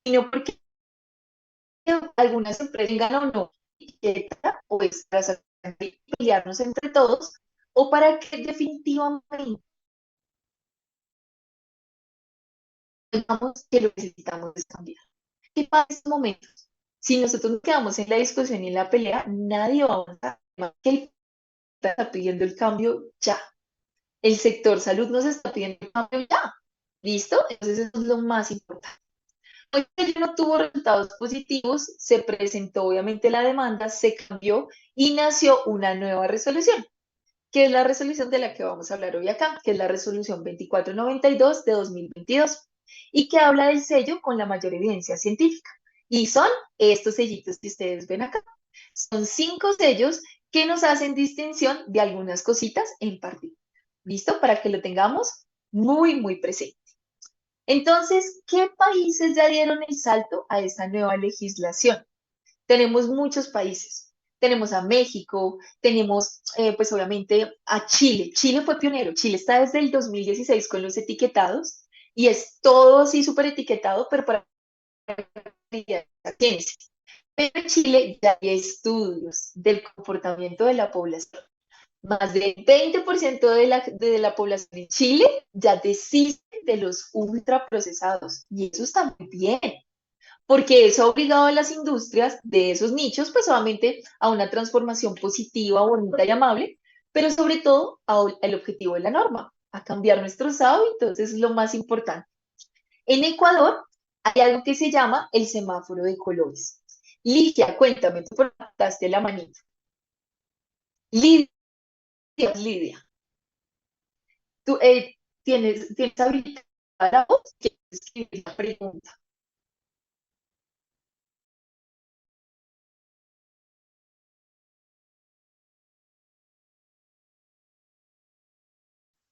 [SPEAKER 1] y no porque algunas empresas tengan o no etiqueta, pues para sacar y pelearnos entre todos, o para que definitivamente digamos que lo que necesitamos es cambiar. ¿Qué pasa en estos momentos? Si nosotros nos quedamos en la discusión y en la pelea, nadie va a avanzar. Más que el está pidiendo el cambio ya. El sector salud nos está pidiendo el cambio ya. ¿Listo? Entonces eso es lo más importante. Pues no tuvo resultados positivos, se presentó obviamente la demanda, se cambió y nació una nueva resolución, que es la resolución de la que vamos a hablar hoy acá, que es la resolución 2492 de 2022 y que habla del sello con la mayor evidencia científica. Y son estos sellitos que ustedes ven acá. Son 5 sellos que nos hacen distinción de algunas cositas en particular. ¿Listo? Para que lo tengamos muy presente. Entonces, ¿qué países ya dieron el salto a esta nueva legislación? Tenemos muchos países. Tenemos a México, tenemos pues obviamente a Chile. Chile fue pionero. Chile está desde el 2016 con los etiquetados y es todo así súper etiquetado, pero para ciencia. Pero en Chile ya hay estudios del comportamiento de la población. Más del 20% de la población en Chile ya desiste de los ultraprocesados. Y eso está muy bien, porque eso ha obligado a las industrias de esos nichos, pues obviamente a una transformación positiva, bonita y amable, pero sobre todo al objetivo de la norma, a cambiar nuestros hábitos, es lo más importante. En Ecuador hay algo que se llama el semáforo de colores. Ligia, cuéntame, tú levantaste la manita. Lidia, Lidia, tú tienes habilidad para vos, quieres escribir la pregunta.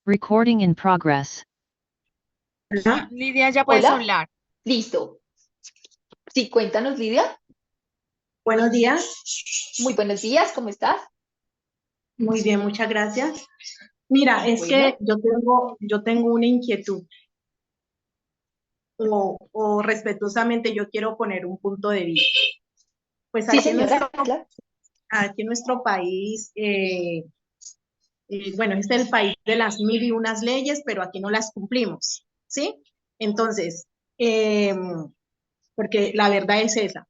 [SPEAKER 2] Recording in progress.
[SPEAKER 3] Hola,
[SPEAKER 4] Lidia, ya puedes
[SPEAKER 1] Hola,
[SPEAKER 4] hablar.
[SPEAKER 1] listo. Sí, cuéntanos, Lidia.
[SPEAKER 3] buenos días.
[SPEAKER 1] Muy buenos días, ¿cómo estás?
[SPEAKER 3] Muy bien, muchas gracias. Mira, es que
[SPEAKER 1] Bueno,
[SPEAKER 3] yo tengo una inquietud o respetuosamente yo quiero poner un punto de vista. Pues
[SPEAKER 1] sí, señora, claro.
[SPEAKER 3] aquí en nuestro país, bueno, este es el país de las mil y unas leyes, pero aquí no las cumplimos, ¿sí? Entonces, porque la verdad es esa.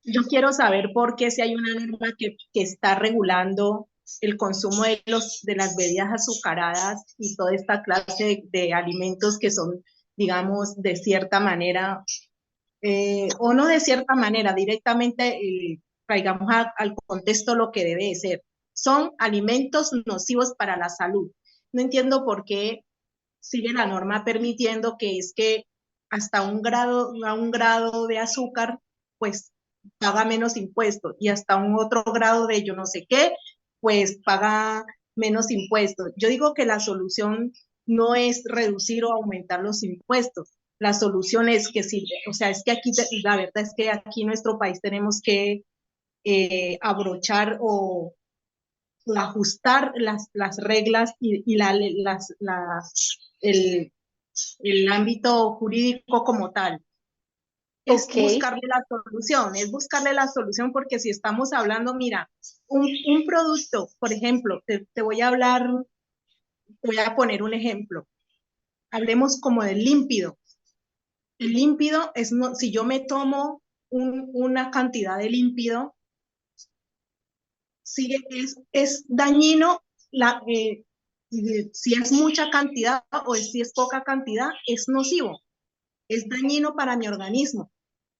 [SPEAKER 3] Yo quiero saber por qué si hay una norma que está regulando el consumo de las bebidas azucaradas y toda esta clase de alimentos que son, digamos, de cierta manera, o no de cierta manera, directamente traigamos al contexto lo que debe de ser. Son alimentos nocivos para la salud. No entiendo por qué sigue la norma permitiendo que es que hasta a un grado de azúcar, pues paga menos impuestos y hasta un otro grado de yo no sé qué, pues paga menos impuestos. Yo digo que la solución no es reducir o aumentar los impuestos. La solución es que sí, o sea, es que aquí, la verdad es que aquí en nuestro país tenemos que abrochar o ajustar las reglas y el, el ámbito jurídico como tal. Es
[SPEAKER 1] Ok,
[SPEAKER 3] es buscarle la solución porque si estamos hablando, mira, un producto, por ejemplo, te voy a hablar, te voy a poner un ejemplo. Hablemos como del límpido. El límpido es, no, si yo me tomo una cantidad de límpido, sí es dañino, si es mucha cantidad o si es poca cantidad, es nocivo, es dañino para mi organismo.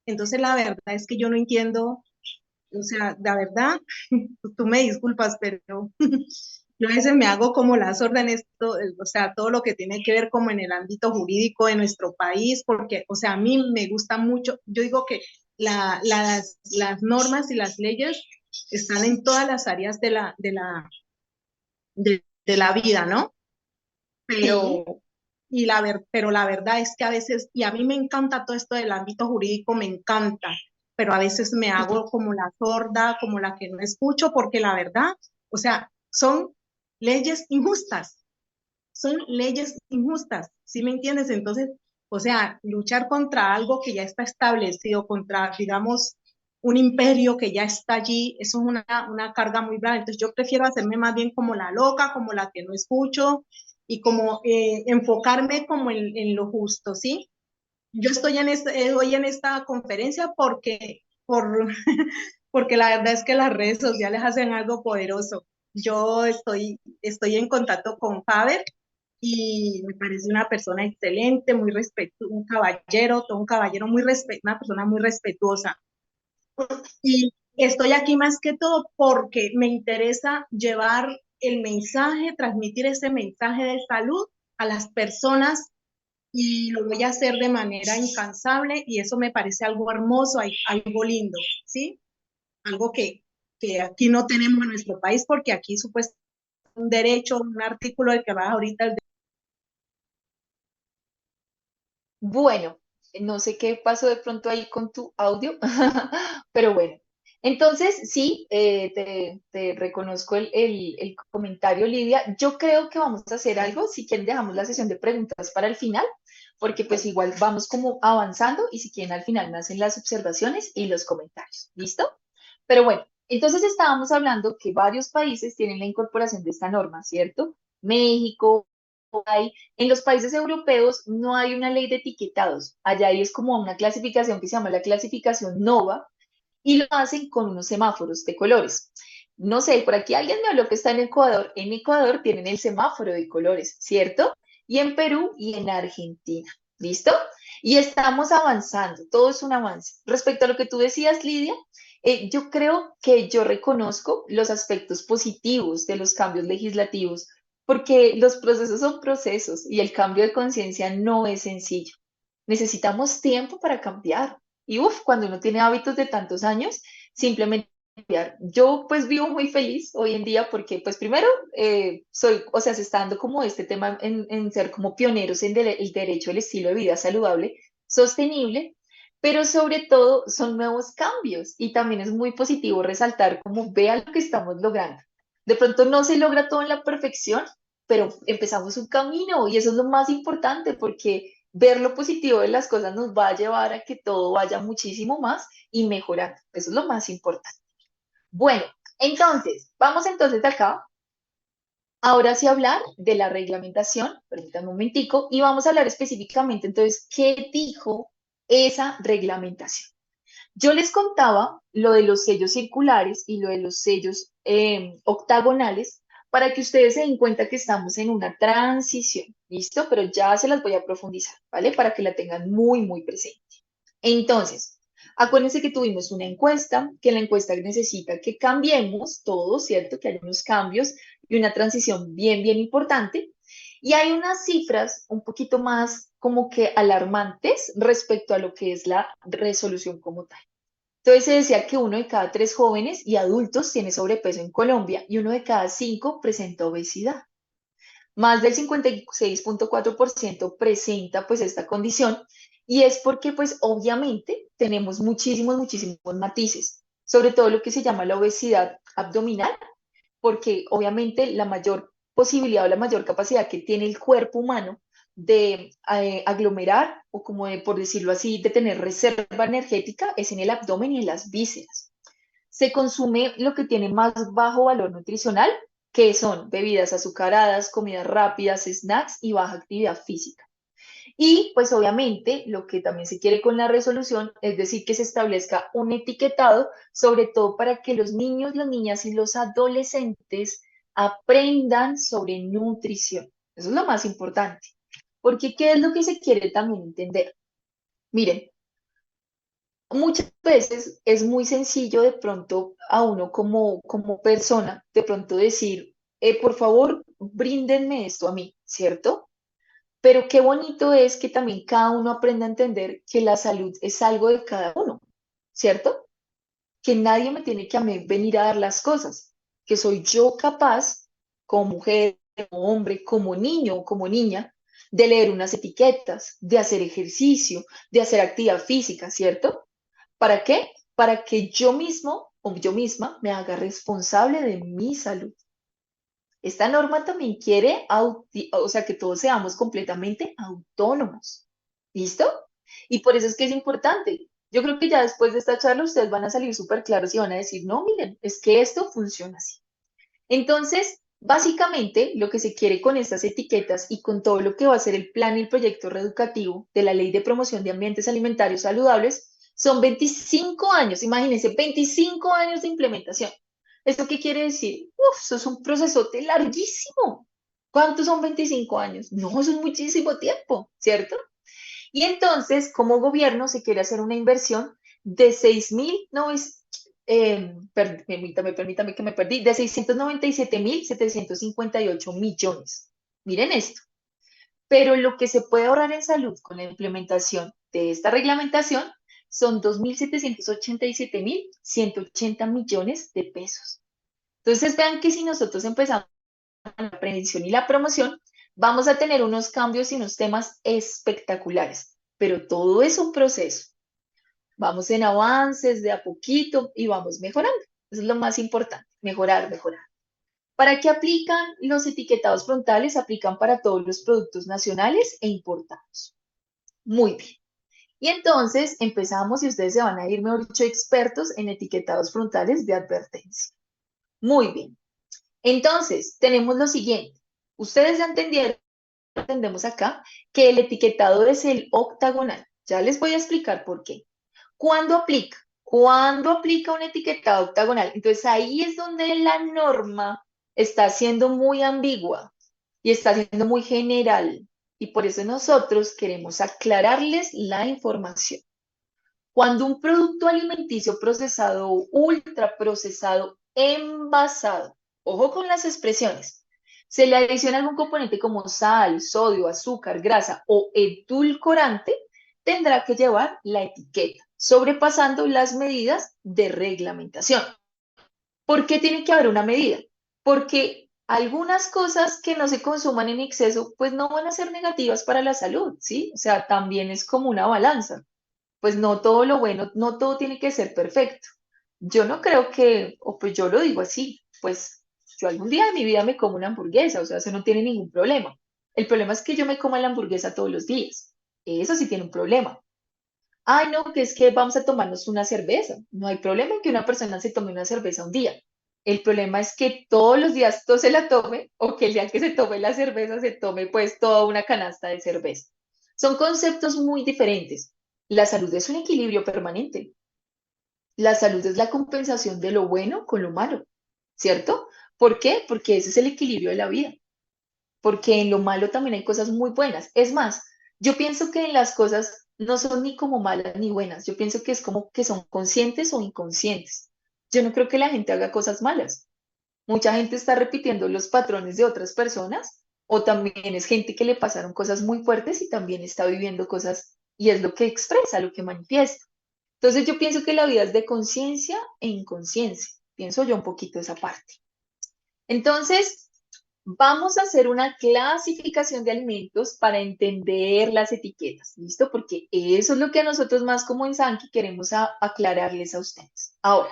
[SPEAKER 3] Entonces, la verdad es que yo no entiendo, o sea, la verdad, tú me disculpas, pero yo a veces me hago como la sorda en esto, o sea, todo lo que tiene que ver como en el ámbito jurídico de nuestro país, porque, o sea, a mí me gusta mucho, yo digo que las normas y las leyes están en todas las áreas de la vida, ¿no?
[SPEAKER 1] sí,
[SPEAKER 3] Pero, pero la verdad es que a veces, y a mí me encanta todo esto del ámbito jurídico, me encanta, pero a veces me hago como la sorda, como la que no escucho, porque la verdad, o sea, son leyes injustas, son leyes injustas, ¿sí me entiendes? Entonces, o sea, luchar contra algo que ya está establecido, contra, digamos, un imperio que ya está allí, eso es una carga muy grande. Entonces, yo prefiero hacerme más bien como la loca, como la que no escucho, y como enfocarme como en lo justo, ¿sí? Yo estoy hoy en esta conferencia porque la verdad es que las redes sociales hacen algo poderoso. Yo estoy en contacto con Faber y me parece una persona excelente, muy respetuoso, un caballero, todo un caballero una persona muy respetuosa. Y estoy aquí más que todo porque me interesa llevar el mensaje, transmitir ese mensaje de salud a las personas y lo voy a hacer de manera incansable y eso me parece algo hermoso, algo lindo, ¿sí? Algo que aquí no tenemos en nuestro país porque aquí supuestamente un derecho, un artículo del que va ahorita.
[SPEAKER 1] Bueno, no sé qué pasó de pronto ahí con tu audio, pero bueno. Entonces, sí, te reconozco el comentario, Lidia. Yo creo que vamos a hacer algo. Si quieren, dejamos la sesión de preguntas para el final, porque pues igual vamos como avanzando y si quieren al final me hacen las observaciones y los comentarios. ¿Listo? Pero bueno, entonces estábamos hablando que varios países tienen la incorporación de esta norma, ¿cierto? México, hay, en los países europeos no hay una ley de etiquetados. Allá hay es como una clasificación que se llama la clasificación NOVA y lo hacen con unos semáforos de colores. No sé, por aquí alguien me habló que está en Ecuador. En Ecuador tienen el semáforo de colores, ¿cierto? Y en Perú y en Argentina. ¿Listo? Y estamos avanzando, todo es un avance. Respecto a lo que tú decías, Lidia, yo creo que yo reconozco los aspectos positivos de los cambios legislativos, porque los procesos son procesos y el cambio de conciencia no es sencillo. Necesitamos tiempo para cambiar. Y uff, cuando uno tiene hábitos de tantos años, simplemente cambiar. Yo pues vivo muy feliz hoy en día porque pues primero soy, o sea, se está dando como este tema en ser como pioneros en el derecho al estilo de vida saludable, sostenible, pero sobre todo son nuevos cambios y también es muy positivo resaltar como vean lo que estamos logrando. De pronto no se logra todo en la perfección, pero empezamos un camino y eso es lo más importante porque ver lo positivo de las cosas nos va a llevar a que todo vaya muchísimo más y mejorar. Eso es lo más importante. Bueno, entonces, vamos entonces acá. Ahora sí hablar de la reglamentación, permítanme un momentico, y vamos a hablar específicamente entonces, ¿qué dijo esa reglamentación? Yo les contaba lo de los sellos circulares y lo de los sellos octagonales para que ustedes se den cuenta que estamos en una transición, ¿listo? Pero ya se las voy a profundizar, ¿vale? Para que la tengan muy, muy presente. Entonces, acuérdense que tuvimos una encuesta, que la encuesta necesita que cambiemos todo, ¿cierto? Que haya unos cambios y una transición bien, bien importante. Y hay unas cifras un poquito más como que alarmantes respecto a lo que es la resolución como tal. Entonces se decía que uno de cada tres jóvenes y adultos tiene sobrepeso en Colombia y uno de cada cinco presenta obesidad. Más del 56,4% presenta pues esta condición y es porque pues obviamente tenemos muchísimos, muchísimos matices, sobre todo lo que se llama la obesidad abdominal, porque obviamente la mayor posibilidad o la mayor capacidad que tiene el cuerpo humano de aglomerar o como de, por decirlo así, de tener reserva energética es en el abdomen y en las vísceras. Se consume lo que tiene más bajo valor nutricional, que son bebidas azucaradas, comidas rápidas, snacks y baja actividad física. Y pues obviamente lo que también se quiere con la resolución es decir que se establezca un etiquetado, sobre todo para que los niños, las niñas y los adolescentes aprendan sobre nutrición. Eso es lo más importante. Porque ¿qué es lo que se quiere también entender? Miren, muchas veces es muy sencillo de pronto a uno como persona, de pronto decir, por favor, bríndenme esto a mí, ¿cierto? Pero qué bonito es que también cada uno aprenda a entender que la salud es algo de cada uno, ¿cierto? Que nadie me tiene que a mí venir a dar las cosas, que soy yo capaz, como mujer, como hombre, como niño o como niña, de leer unas etiquetas, de hacer ejercicio, de hacer actividad física, ¿cierto? ¿Para qué? Para que yo mismo o yo misma me haga responsable de mi salud. Esta norma también quiere, o sea, que todos seamos completamente autónomos. ¿Listo? Y por eso es que es importante. Yo creo que ya después de esta charla ustedes van a salir súper claros y van a decir, no, miren, es que esto funciona así. Entonces, básicamente, lo que se quiere con estas etiquetas y con todo lo que va a ser el plan y el proyecto reeducativo de la Ley de Promoción de Ambientes Alimentarios Saludables son 25 años, imagínense, 25 años de implementación. ¿Esto qué quiere decir? Uf, eso es un procesote larguísimo. ¿Cuántos son 25 años? No, eso es muchísimo tiempo, ¿cierto? Y entonces, como gobierno, se quiere hacer una inversión de permítame que me perdí, de 697.758 millones. Miren esto. Pero lo que se puede ahorrar en salud con la implementación de esta reglamentación son 2.787.180 millones de pesos. Entonces, vean que si nosotros empezamos la prevención y la promoción, vamos a tener unos cambios y unos temas espectaculares, pero todo es un proceso. Vamos en avances de a poquito y vamos mejorando. Eso es lo más importante, mejorar, mejorar. ¿Para qué aplican los etiquetados frontales? Aplican para todos los productos nacionales e importados. Muy bien. Y entonces empezamos y ustedes se van a ir, mejor dicho, expertos en etiquetados frontales de advertencia. Muy bien. Entonces, tenemos lo siguiente. Ustedes ya entendemos acá que el etiquetado es el octagonal. Ya les voy a explicar por qué. ¿Cuándo aplica? ¿Cuándo aplica un etiquetado octagonal? Entonces ahí es donde la norma está siendo muy ambigua y está siendo muy general. Y por eso nosotros queremos aclararles la información. Cuando un producto alimenticio procesado o ultraprocesado envasado, ojo con las expresiones, se le adiciona algún componente como sal, sodio, azúcar, grasa o edulcorante, tendrá que llevar la etiqueta, sobrepasando las medidas de reglamentación. ¿Por qué tiene que haber una medida? Porque algunas cosas que no se consuman en exceso, pues no van a ser negativas para la salud, ¿sí? O sea, también es como una balanza. Pues no todo lo bueno, no todo tiene que ser perfecto. Yo no creo que, o pues yo lo digo así, pues yo algún día de mi vida me como una hamburguesa, o sea, eso no tiene ningún problema. El problema es que yo me coma la hamburguesa todos los días. Eso sí tiene un problema. Ay, no, que es que vamos a tomarnos una cerveza. No hay problema en que una persona se tome una cerveza un día. El problema es que todos los días todo se la tome o que el día que se tome la cerveza se tome pues toda una canasta de cerveza. Son conceptos muy diferentes. La salud es un equilibrio permanente. La salud es la compensación de lo bueno con lo malo, ¿cierto? ¿Por qué? Porque ese es el equilibrio de la vida. Porque en lo malo también hay cosas muy buenas. Es más, yo pienso que en las cosas no son ni como malas ni buenas. Yo pienso que es como que son conscientes o inconscientes. Yo no creo que la gente haga cosas malas. Mucha gente está repitiendo los patrones de otras personas o también es gente que le pasaron cosas muy fuertes y también está viviendo cosas y es lo que expresa, lo que manifiesta. Entonces yo pienso que la vida es de conciencia e inconsciencia. Pienso yo un poquito esa parte. Entonces, vamos a hacer una clasificación de alimentos para entender las etiquetas, ¿listo? Porque eso es lo que a nosotros más como en Sanki queremos aclararles a ustedes. Ahora,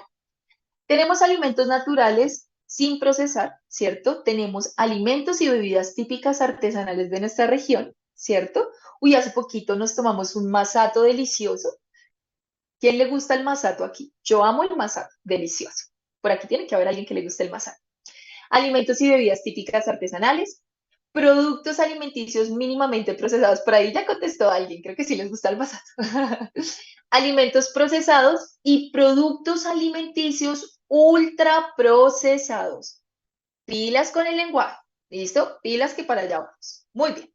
[SPEAKER 1] tenemos alimentos naturales sin procesar, ¿cierto? Tenemos alimentos y bebidas típicas artesanales de nuestra región, ¿cierto? Uy, hace poquito nos tomamos un masato delicioso. ¿Quién le gusta el masato aquí? Yo amo el masato, delicioso. Por aquí tiene que haber alguien que le guste el masato. Alimentos y bebidas típicas artesanales, productos alimenticios mínimamente procesados. Por ahí ya contestó alguien, creo que sí les gusta el masato. Alimentos procesados y productos alimenticios ultraprocesados. Pilas con el lenguaje. ¿Listo? Pilas que para allá vamos. Muy bien.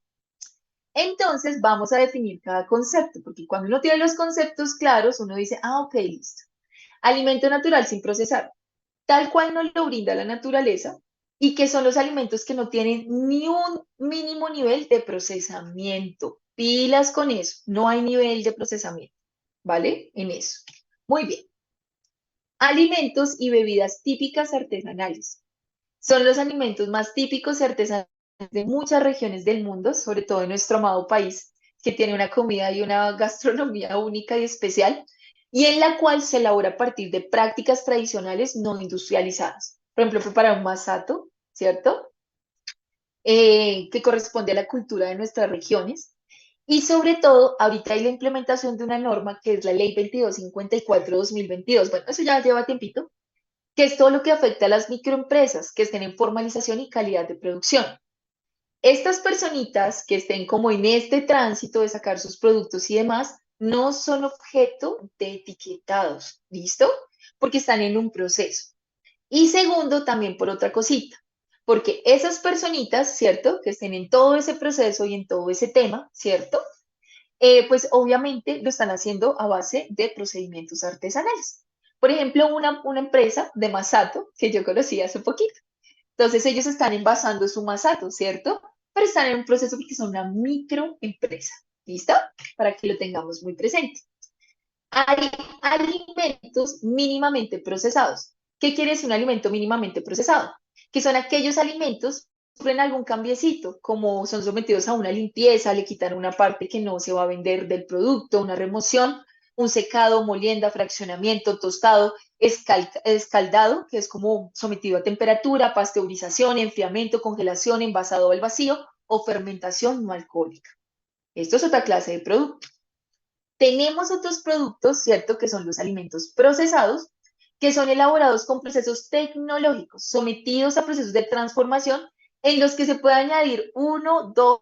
[SPEAKER 1] Entonces vamos a definir cada concepto, porque cuando uno tiene los conceptos claros, uno dice, ah, ok, listo. Alimento natural sin procesar, tal cual nos lo brinda la naturaleza y que son los alimentos que no tienen ni un mínimo nivel de procesamiento. Pilas con eso, no hay nivel de procesamiento, ¿vale? En eso. Muy bien. Alimentos y bebidas típicas artesanales. Son los alimentos más típicos y artesanales de muchas regiones del mundo, sobre todo en nuestro amado país, que tiene una comida y una gastronomía única y especial, y en la cual se elabora a partir de prácticas tradicionales no industrializadas. Por ejemplo, preparar un masato, ¿cierto? que corresponde a la cultura de nuestras regiones. Y sobre todo, ahorita hay la implementación de una norma que es la Ley 2254-2022. Bueno, eso ya lleva tiempito, que es todo lo que afecta a las microempresas que estén en formalización y calidad de producción. Estas personitas que estén como en este tránsito de sacar sus productos y demás, no son objeto de etiquetados, ¿listo? Porque están en un proceso. Y segundo, también por otra cosita, porque esas personitas, ¿cierto? Que estén en todo ese proceso y en todo ese tema, ¿cierto? Pues obviamente lo están haciendo a base de procedimientos artesanales. Por ejemplo, una empresa de masato que yo conocí hace poquito. Entonces ellos están envasando su masato, ¿cierto? Pero están en un proceso porque son una microempresa. ¿Listo? Para que lo tengamos muy presente. Hay alimentos mínimamente procesados. ¿Qué quiere decir un alimento mínimamente procesado? Que son aquellos alimentos que sufren algún cambiecito, como son sometidos a una limpieza, le quitan una parte que no se va a vender del producto, una remoción, un secado, molienda, fraccionamiento, tostado, escaldado, que es como sometido a temperatura, pasteurización, enfriamiento, congelación, envasado al vacío o fermentación no alcohólica. Esto es otra clase de producto. Tenemos otros productos, ¿cierto? Que son los alimentos procesados, que son elaborados con procesos tecnológicos, sometidos a procesos de transformación en los que se puede añadir uno, dos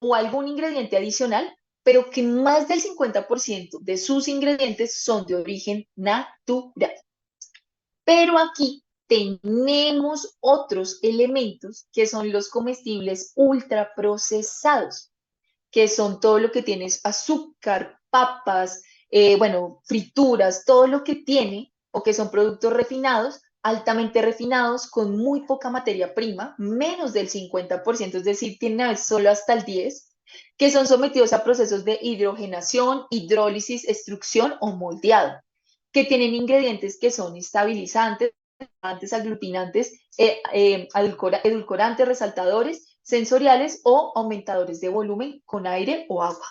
[SPEAKER 1] o algún ingrediente adicional, pero que más del 50% de sus ingredientes son de origen natural. Pero aquí tenemos otros elementos que son los comestibles ultraprocesados, que son todo lo que tiene azúcar, papas, bueno, frituras, todo lo que tiene o que son productos refinados, altamente refinados, con muy poca materia prima, menos del 50%, es decir, tienen a veces solo hasta el 10%, que son sometidos a procesos de hidrogenación, hidrólisis, extrusión o moldeado, que tienen ingredientes que son estabilizantes, aglutinantes, edulcorantes, resaltadores, sensoriales o aumentadores de volumen con aire o agua.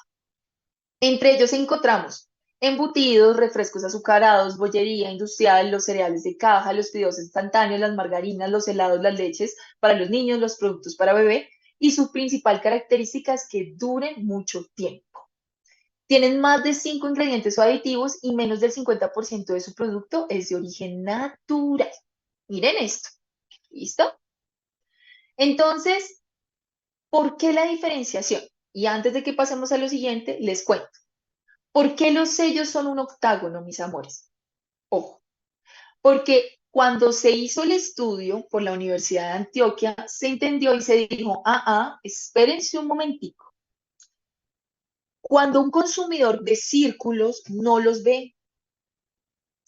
[SPEAKER 1] Entre ellos encontramos embutidos, refrescos azucarados, bollería industrial, los cereales de caja, los fideos instantáneos, las margarinas, los helados, las leches para los niños, los productos para bebé, y su principal característica es que duren mucho tiempo. Tienen más de 5 ingredientes o aditivos y menos del 50% de su producto es de origen natural. Miren esto. ¿Listo? Entonces, ¿por qué la diferenciación? Y antes de que pasemos a lo siguiente, les cuento. ¿Por qué los sellos son un octágono, mis amores? Ojo, porque cuando se hizo el estudio por la Universidad de Antioquia, se entendió y se dijo, espérense un momentico. Cuando un consumidor de círculos no los ve,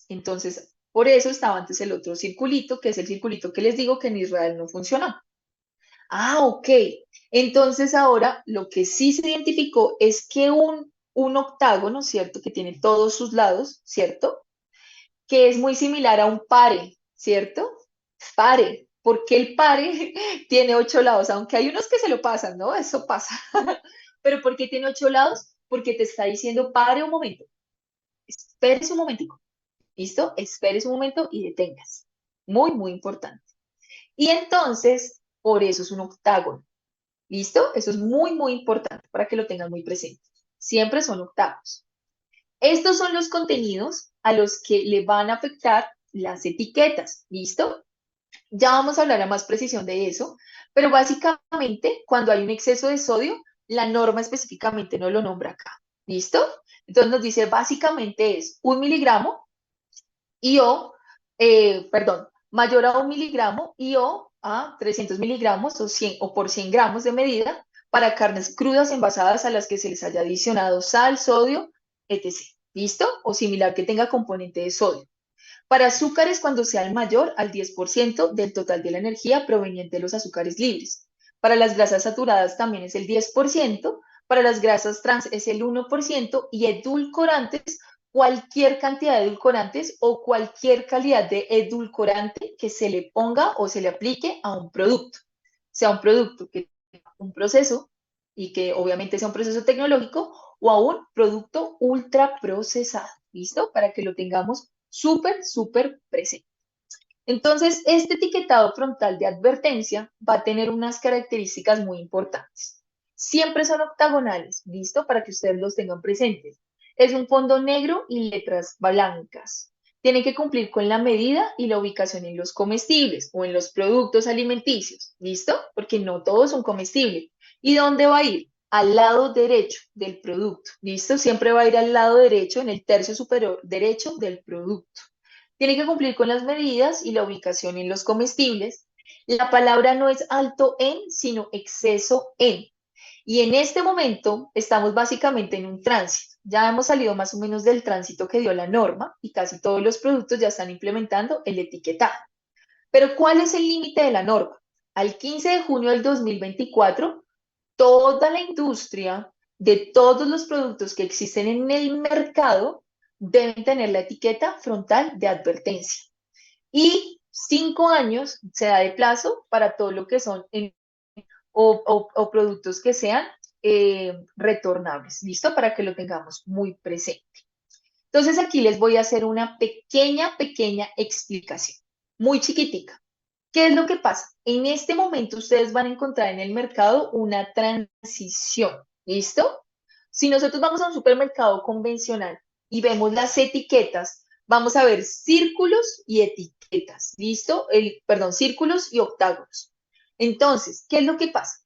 [SPEAKER 1] entonces por eso estaba antes el otro circulito, que es el circulito que les digo que en Israel no funcionó. Ok. Entonces ahora lo que sí se identificó es que un octágono, ¿cierto? Que tiene todos sus lados, ¿cierto? Que es muy similar a un pare, ¿cierto? Pare. Porque el pare tiene 8 lados, aunque hay unos que se lo pasan, ¿no? Eso pasa. Pero ¿por qué tiene 8 lados? Porque te está diciendo, pare un momento, espérese un momentico, ¿listo? Espérese un momento y detengas. Muy, muy importante. Y entonces, por eso es un octágono. ¿Listo? Eso es muy, muy importante para que lo tengan muy presente. Siempre son octavos. Estos son los contenidos a los que le van a afectar las etiquetas. ¿Listo? Ya vamos a hablar a más precisión de eso, pero básicamente cuando hay un exceso de sodio, la norma específicamente no lo nombra acá. ¿Listo? Entonces nos dice básicamente es 1 miligramo y perdón, mayor a 1 miligramo y o a 300 miligramos o, 100, o por 100 gramos de medida para carnes crudas envasadas a las que se les haya adicionado sal, sodio, etc. ¿Listo? O similar que tenga componente de sodio. Para azúcares cuando sea el mayor al 10% del total de la energía proveniente de los azúcares libres. Para las grasas saturadas también es el 10%, para las grasas trans es el 1% y edulcorantes, cualquier cantidad de edulcorantes o cualquier calidad de edulcorante que se le ponga o se le aplique a un producto. Sea un producto que tenga un proceso y que obviamente sea un proceso tecnológico o a un producto ultraprocesado. ¿Listo? Para que lo tengamos súper, súper presente. Entonces, este etiquetado frontal de advertencia va a tener unas características muy importantes. Siempre son octagonales, ¿listo? Para que ustedes los tengan presentes. Es un fondo negro y letras blancas. Tiene que cumplir con la medida y la ubicación en los comestibles o en los productos alimenticios, ¿listo? Porque no todos son comestibles. ¿Y dónde va a ir? Al lado derecho del producto, ¿listo? Siempre va a ir al lado derecho, en el tercio superior derecho del producto. Tiene que cumplir con las medidas y la ubicación en los comestibles. La palabra no es alto en, sino exceso en. Y en este momento estamos básicamente en un tránsito. Ya hemos salido más o menos del tránsito que dio la norma y casi todos los productos ya están implementando el etiquetado. Pero ¿cuál es el límite de la norma? Al 15 de junio del 2024, toda la industria de todos los productos que existen en el mercado deben tener la etiqueta frontal de advertencia. Y 5 años se da de plazo para todo lo que son o productos que sean retornables. ¿Listo? Para que lo tengamos muy presente. Entonces aquí les voy a hacer una pequeña explicación, muy chiquitica. ¿Qué es lo que pasa? En este momento ustedes van a encontrar en el mercado una transición. ¿Listo? Si nosotros vamos a un supermercado convencional y vemos las etiquetas, vamos a ver círculos y etiquetas. ¿Listo? Perdón, círculos y octágonos. Entonces, ¿qué es lo que pasa?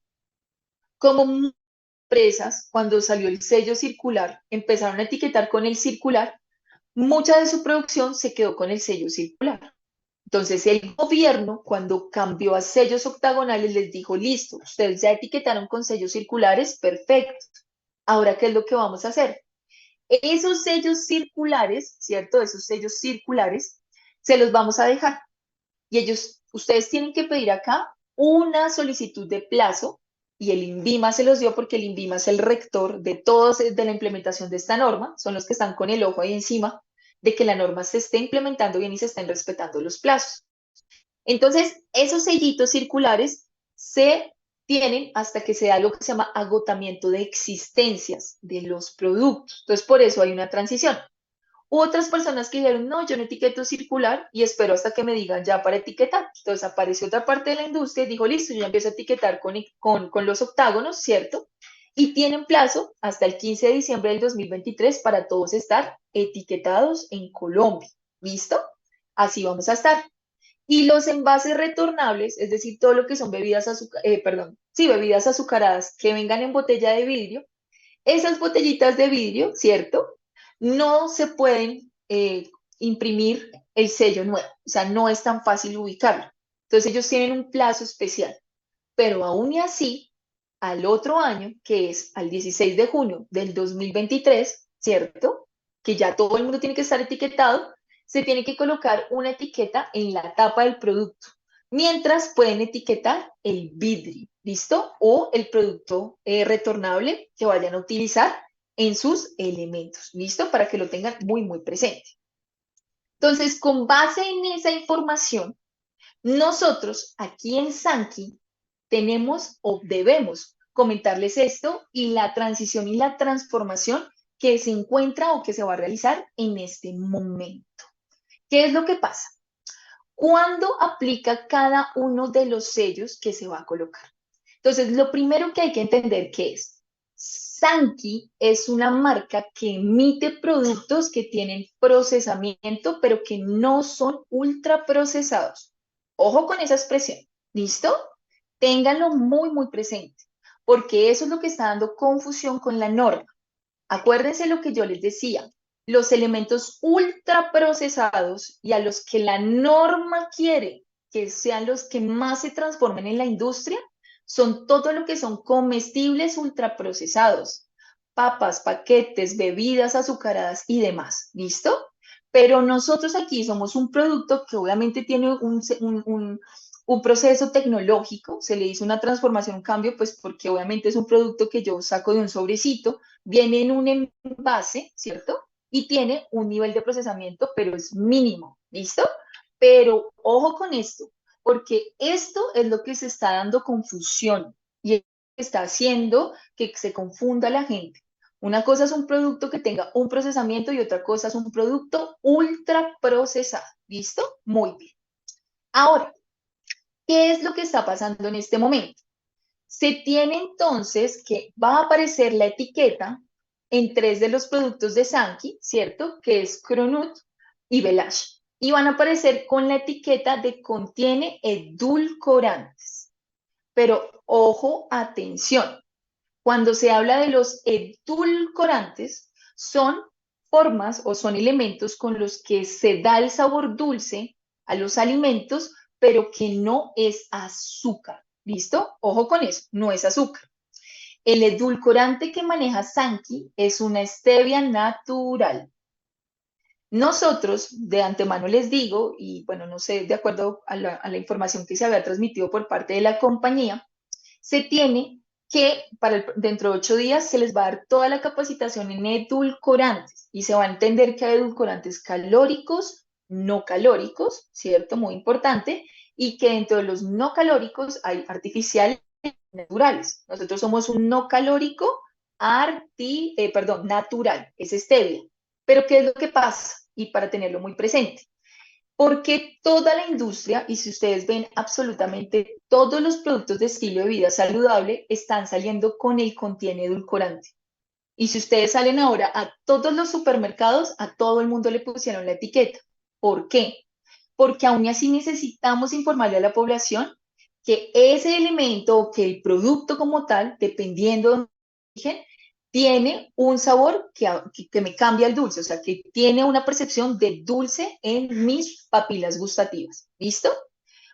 [SPEAKER 1] Como empresas, cuando salió el sello circular, empezaron a etiquetar con el circular, mucha de su producción se quedó con el sello circular. Entonces el gobierno, cuando cambió a sellos octagonales, les dijo, listo, ustedes ya etiquetaron con sellos circulares, perfecto. Ahora, ¿qué es lo que vamos a hacer? Esos sellos circulares, ¿cierto? Esos sellos circulares, se los vamos a dejar. Y ustedes tienen que pedir acá una solicitud de plazo y el INVIMA se los dio porque el INVIMA es el rector de todos de la implementación de esta norma, son los que están con el ojo ahí encima de que la norma se esté implementando bien y se estén respetando los plazos. Entonces, esos sellitos circulares se tienen hasta que se da lo que se llama agotamiento de existencias de los productos. Entonces, por eso hay una transición. Otras personas que dijeron, no, yo no etiqueto circular y espero hasta que me digan ya para etiquetar. Entonces apareció otra parte de la industria y dijo, listo, yo ya empiezo a etiquetar con los octágonos, ¿cierto? Y tienen plazo hasta el 15 de diciembre del 2023 para todos estar etiquetados en Colombia. ¿Listo? Así vamos a estar. Y los envases retornables, es decir, todo lo que son bebidas azucaradas que vengan en botella de vidrio, esas botellitas de vidrio, ¿cierto? No se pueden imprimir el sello nuevo, o sea, no es tan fácil ubicarlo. Entonces ellos tienen un plazo especial, pero aún y así, al otro año, que es al 16 de junio del 2023, ¿cierto? Que ya todo el mundo tiene que estar etiquetado, se tiene que colocar una etiqueta en la tapa del producto, mientras pueden etiquetar el vidrio, ¿listo? O el producto retornable que vayan a utilizar en sus elementos, ¿listo? Para que lo tengan muy presente. Entonces, con base en esa información, nosotros aquí en Sankey tenemos o debemos comentarles esto y la transición y la transformación que se encuentra o que se va a realizar en este momento. ¿Qué es lo que pasa? ¿Cuándo aplica cada uno de los sellos que se va a colocar? Entonces, lo primero que hay que entender que es, Sankey es una marca que emite productos que tienen procesamiento, pero que no son ultraprocesados. Ojo con esa expresión, ¿listo? Ténganlo muy presente, porque eso es lo que está dando confusión con la norma. Acuérdense lo que yo les decía, los elementos ultraprocesados y a los que la norma quiere que sean los que más se transformen en la industria, son todo lo que son comestibles ultraprocesados, papas, paquetes, bebidas azucaradas y demás, ¿listo? Pero nosotros aquí somos un producto que obviamente tiene un proceso tecnológico, se le hizo una transformación, un cambio, pues porque obviamente es un producto que yo saco de un sobrecito, viene en un envase, ¿cierto? Y tiene un nivel de procesamiento, pero es mínimo, ¿listo? Pero ojo con esto, porque esto es lo que se está dando confusión y está haciendo que se confunda la gente. Una cosa es un producto que tenga un procesamiento y otra cosa es un producto ultra procesado. ¿Listo? Muy bien. Ahora, ¿qué es lo que está pasando en este momento? Se tiene entonces que va a aparecer la etiqueta en 3 de los productos de Sankey, ¿cierto? Que es Cronut y Velash. Y van a aparecer con la etiqueta de contiene edulcorantes. Pero ojo, atención. Cuando se habla de los edulcorantes, son formas o son elementos con los que se da el sabor dulce a los alimentos, pero que no es azúcar. ¿Listo? Ojo con eso, no es azúcar. El edulcorante que maneja Sankey es una stevia natural. Nosotros de antemano les digo, y bueno, no sé, de acuerdo a la información que se había transmitido por parte de la compañía, se tiene que dentro de 8 días se les va a dar toda la capacitación en edulcorantes y se va a entender que hay edulcorantes calóricos, no calóricos, ¿cierto? Muy importante, y que dentro de los no calóricos hay artificiales naturales. Nosotros somos un no calórico natural, es stevia. Pero ¿qué es lo que pasa? Y para tenerlo muy presente. Porque toda la industria, y si ustedes ven absolutamente todos los productos de estilo de vida saludable, están saliendo con el contiene edulcorante. Y si ustedes salen ahora a todos los supermercados, a todo el mundo le pusieron la etiqueta. ¿Por qué? Porque aún así necesitamos informarle a la población que ese elemento o que el producto como tal, dependiendo de origen, tiene un sabor que me cambia el dulce, o sea, que tiene una percepción de dulce en mis papilas gustativas. ¿Listo?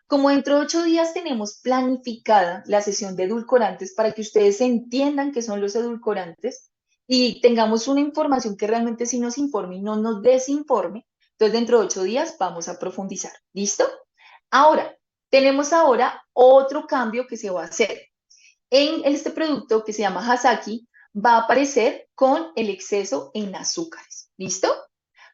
[SPEAKER 1] Como dentro de 8 días tenemos planificada la sesión de edulcorantes para que ustedes entiendan qué son los edulcorantes y tengamos una información que realmente sí nos informe y no nos desinforme, entonces dentro de 8 días vamos a profundizar. ¿Listo? Ahora, tenemos ahora otro cambio que se va a hacer. En este producto que se llama Hasaki va a aparecer con el exceso en azúcares. ¿Listo?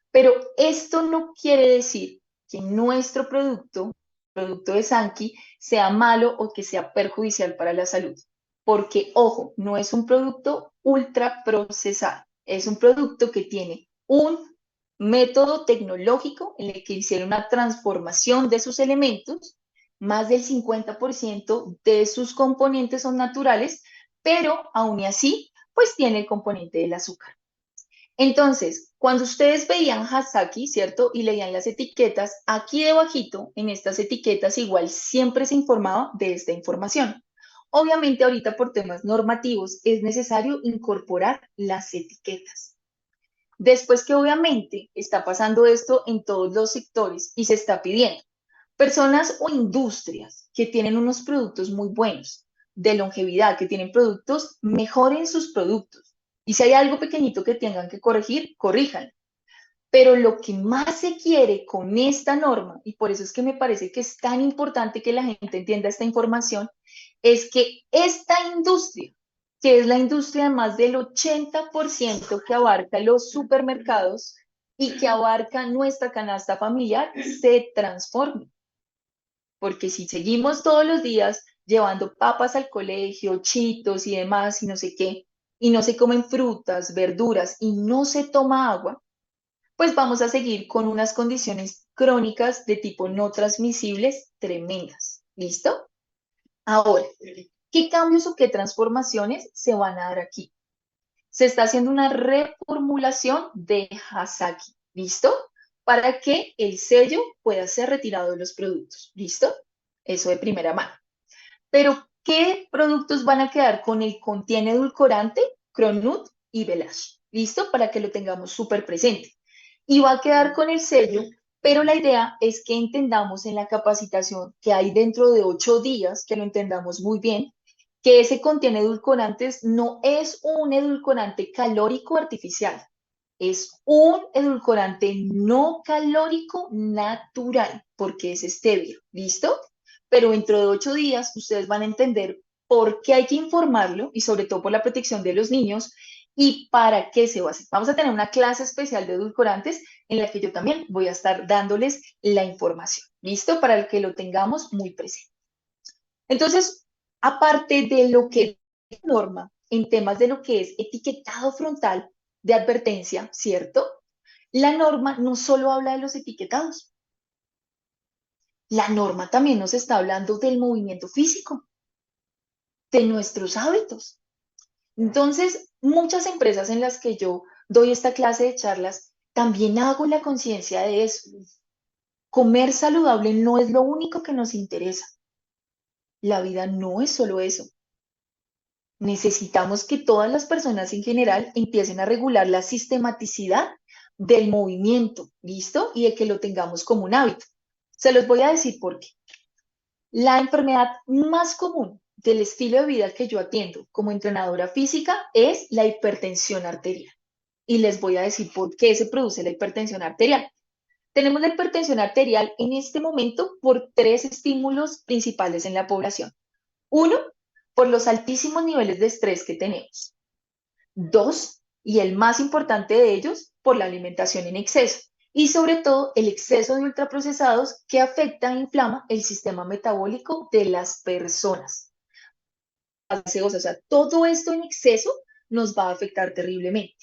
[SPEAKER 1] Pero esto no quiere decir que nuestro producto de Sankey, sea malo o que sea perjudicial para la salud. Porque, ojo, no es un producto ultra procesado, es un producto que tiene un método tecnológico en el que hicieron una transformación de sus elementos, más del 50% de sus componentes son naturales, pero aún así, pues tiene el componente del azúcar. Entonces, cuando ustedes veían Hasaki, ¿cierto? Y leían las etiquetas, aquí debajito, en estas etiquetas, igual siempre se informaba de esta información. Obviamente, ahorita por temas normativos es necesario incorporar las etiquetas. Después que obviamente está pasando esto en todos los sectores y se está pidiendo. Personas o industrias que tienen unos productos muy buenos, de longevidad, que tienen productos, mejoren sus productos. Y si hay algo pequeñito que tengan que corregir, corríjanlo. Pero lo que más se quiere con esta norma, y por eso es que me parece que es tan importante que la gente entienda esta información, es que esta industria, que es la industria de más del 80% que abarca los supermercados y que abarca nuestra canasta familiar, se transforme. Porque si seguimos todos los días llevando papas al colegio, chitos y demás, y no sé qué, y no se comen frutas, verduras y no se toma agua, pues vamos a seguir con unas condiciones crónicas de tipo no transmisibles tremendas. ¿Listo? Ahora, ¿qué cambios o qué transformaciones se van a dar aquí? Se está haciendo una reformulación de Hasaki. ¿Listo? Para que el sello pueda ser retirado de los productos. ¿Listo? Eso de primera mano. Pero, ¿qué productos van a quedar con el contiene edulcorante, Cronut y Velash? ¿Listo? Para que lo tengamos súper presente. Y va a quedar con el sello, pero la idea es que entendamos en la capacitación que hay dentro de 8 días, que lo entendamos muy bien, que ese contiene edulcorantes no es un edulcorante calórico artificial, es un edulcorante no calórico natural, porque es stevia, ¿listo? Pero dentro de 8 días ustedes van a entender por qué hay que informarlo y sobre todo por la protección de los niños y para qué se va a hacer. Vamos a tener una clase especial de edulcorantes en la que yo también voy a estar dándoles la información, ¿listo? Para que lo tengamos muy presente. Entonces, aparte de lo que es norma en temas de lo que es etiquetado frontal de advertencia, ¿cierto? La norma no solo habla de los etiquetados, La norma también nos está hablando del movimiento físico, de nuestros hábitos. Entonces, muchas empresas en las que yo doy esta clase de charlas, también hago la conciencia de eso. Comer saludable no es lo único que nos interesa. La vida no es solo eso. Necesitamos que todas las personas en general empiecen a regular la sistematicidad del movimiento, ¿listo? Y de que lo tengamos como un hábito. Se los voy a decir por qué. La enfermedad más común del estilo de vida que yo atiendo como entrenadora física es la hipertensión arterial. Y les voy a decir por qué se produce la hipertensión arterial. Tenemos la hipertensión arterial en este momento por tres estímulos principales en la población. Uno, por los altísimos niveles de estrés que tenemos. Dos, y el más importante de ellos, por la alimentación en exceso. Y sobre todo el exceso de ultraprocesados que afecta e inflama el sistema metabólico de las personas. O sea, todo esto en exceso nos va a afectar terriblemente.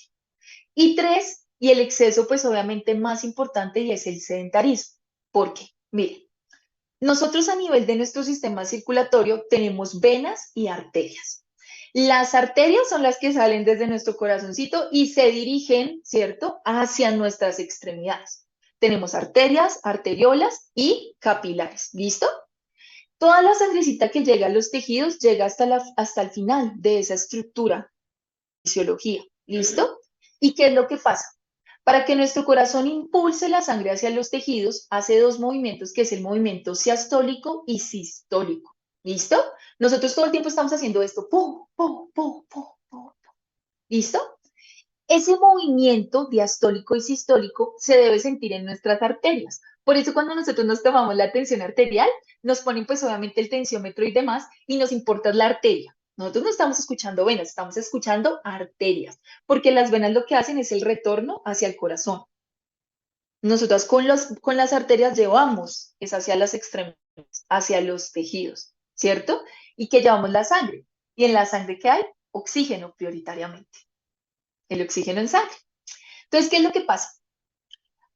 [SPEAKER 1] Y tres, y el exceso pues obviamente más importante y es el sedentarismo. ¿Por qué? Miren, nosotros a nivel de nuestro sistema circulatorio tenemos venas y arterias. Las arterias son las que salen desde nuestro corazoncito y se dirigen, ¿cierto?, hacia nuestras extremidades. Tenemos arterias, arteriolas y capilares. ¿Listo? Toda la sangrecita que llega a los tejidos llega hasta el final de esa estructura, fisiología. ¿Listo? ¿Y qué es lo que pasa? Para que nuestro corazón impulse la sangre hacia los tejidos, hace dos movimientos, que es el movimiento diastólico y sistólico. ¿Listo? Nosotros todo el tiempo estamos haciendo esto. ¡Pum, pum, pum, pum, pum! ¿Listo? Ese movimiento diastólico y sistólico se debe sentir en nuestras arterias. Por eso cuando nosotros nos tomamos la tensión arterial, nos ponen pues obviamente el tensiómetro y demás, y nos importa la arteria. Nosotros no estamos escuchando venas, estamos escuchando arterias, porque las venas lo que hacen es el retorno hacia el corazón. Nosotras con las arterias llevamos, es hacia las extremidades, hacia los tejidos, ¿cierto? Y que llevamos la sangre. Y en la sangre que hay, oxígeno prioritariamente, el oxígeno en sangre. Entonces, ¿qué es lo que pasa?